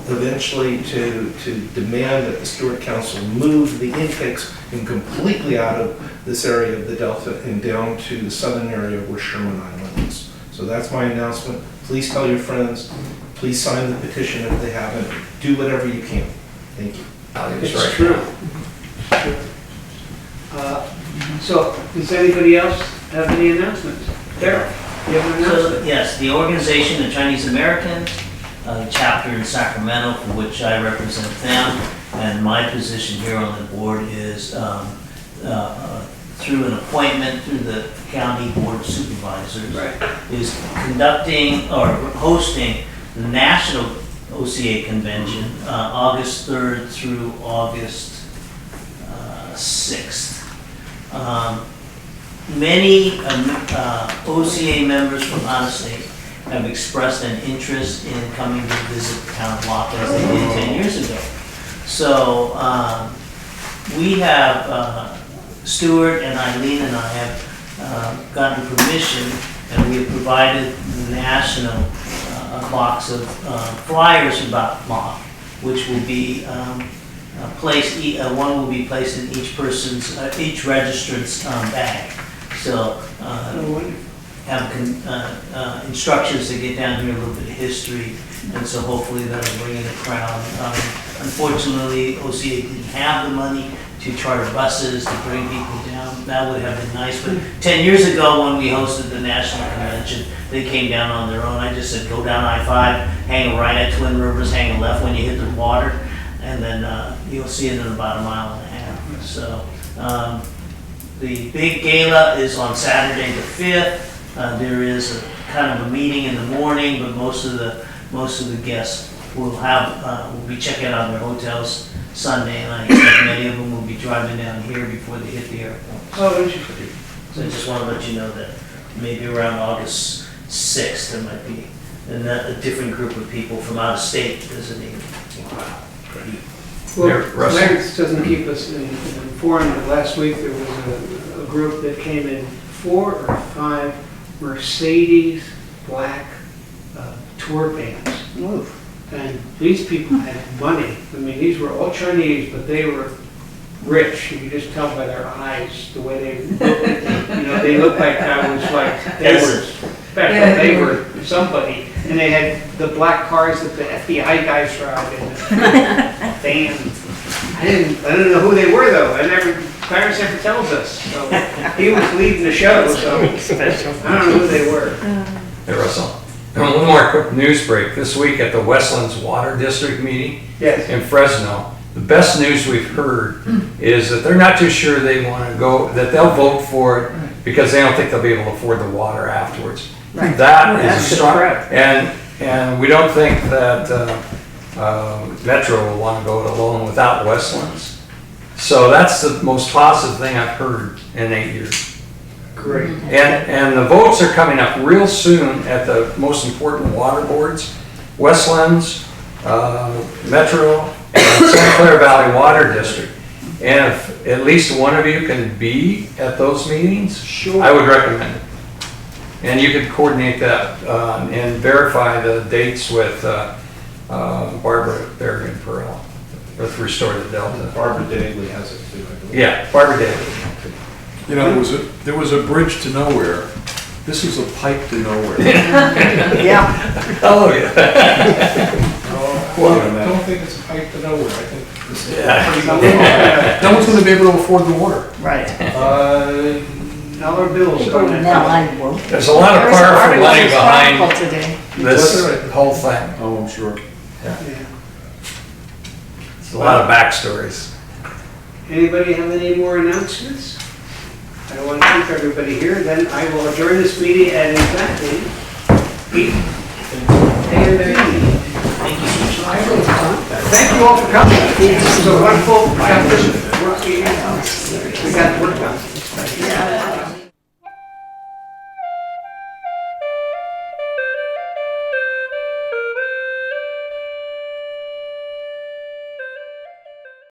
eventually to demand that the Steward Council move the intakes and completely out of this area of the Delta and down to the southern area where Sherman Island is. So that's my announcement. Please tell your friends. Please sign the petition if they haven't. Do whatever you can. Thank you. It's true. So, does anybody else have any announcements? Derek, you have an So, announcement? yes, the organization, the Chinese Americans, chapter in Sacramento, for which I represent them, and my position here on the board is through an appointment through the county board of supervisors, Right. is conducting or hosting the National OCA Convention, August 3rd through August 6th. Many OCA members from out of state have expressed an interest in coming to visit the town of Locke as they did 10 years ago. So we have, Stuart and Eileen and I have gotten permission, and we have provided the national a box of flyers about Locke, which will be placed, one will be placed in each person's, each registrant's bag. So have instructions to get down here, a little bit of history, and so hopefully that'll bring in a crowd. Unfortunately, OCA didn't have the money to charter buses to bring people down. That would have been nice, but 10 years ago when we hosted the national convention, they came down on their own. I just said, go down I-5, hang a right at Twin Rivers, hang a left when you hit the water, and then you'll see it in about a mile and a half. So the big gala is on Saturday the 5th. There is a kind of a meeting in the morning, but most of the guests will be checking out their hotels Sunday, and I expect many of them will be driving down here before they hit the airport. Oh, interesting. So I just want to let you know that maybe around August 6th, there might be a different group of people from out of state visiting. Well, Clarence doesn't keep us informed, but last week there was a group that came in 4 or 5 Mercedes black tour bands. And these people had money. I mean, these were all Chinese, but they were rich. You could just tell by their eyes, the way they looked. You know, they looked like I was like, they were special. They were somebody. And they had the black cars that the FBI guys drive in. Vans. I don't know who they were though. Clarence never tells us. So he was leading the show, so I don't know who they were. Hey Russell, one more quick news break. This week at the Westlands Water District meeting Yes. in Fresno, the best news we've heard is that they're not too sure they want to go, that they'll vote for it because they don't think they'll be able to afford the water afterwards. Right. That That's is strong, correct. and we don't think that Metro will want to go it alone without Westlands. So that's the most positive thing I've heard in 8 years. Great. And the votes are coming up real soon at the most important water boards, Westlands, Metro, and Santa Clara Valley Water District. And if at least one of you can be at those meetings, Sure. I would recommend it. And you could coordinate that and verify the dates with Barbara Bergen-Pearl with Restore the Delta. Barbara Daly has it too, I believe. Yeah, Barbara Daly. You know, there was a bridge to nowhere. This is a pipe to nowhere. Yeah. Oh, yeah. Well, I don't think it's a pipe to nowhere. I think this is. Yeah. No one's gonna be able to afford the water. Right. Dollar bills People on in it. that line will. There's a lot of There was an powerful article money in behind Chronicle today. this whole thing. Oh, I'm sure. Yeah. It's a lot of backstories. Anybody have any more announcements? I don't want to keep everybody here, then I will adjourn this meeting at exactly 8 a.m. Thank you all for coming. It was a wonderful, productive work meeting. We got work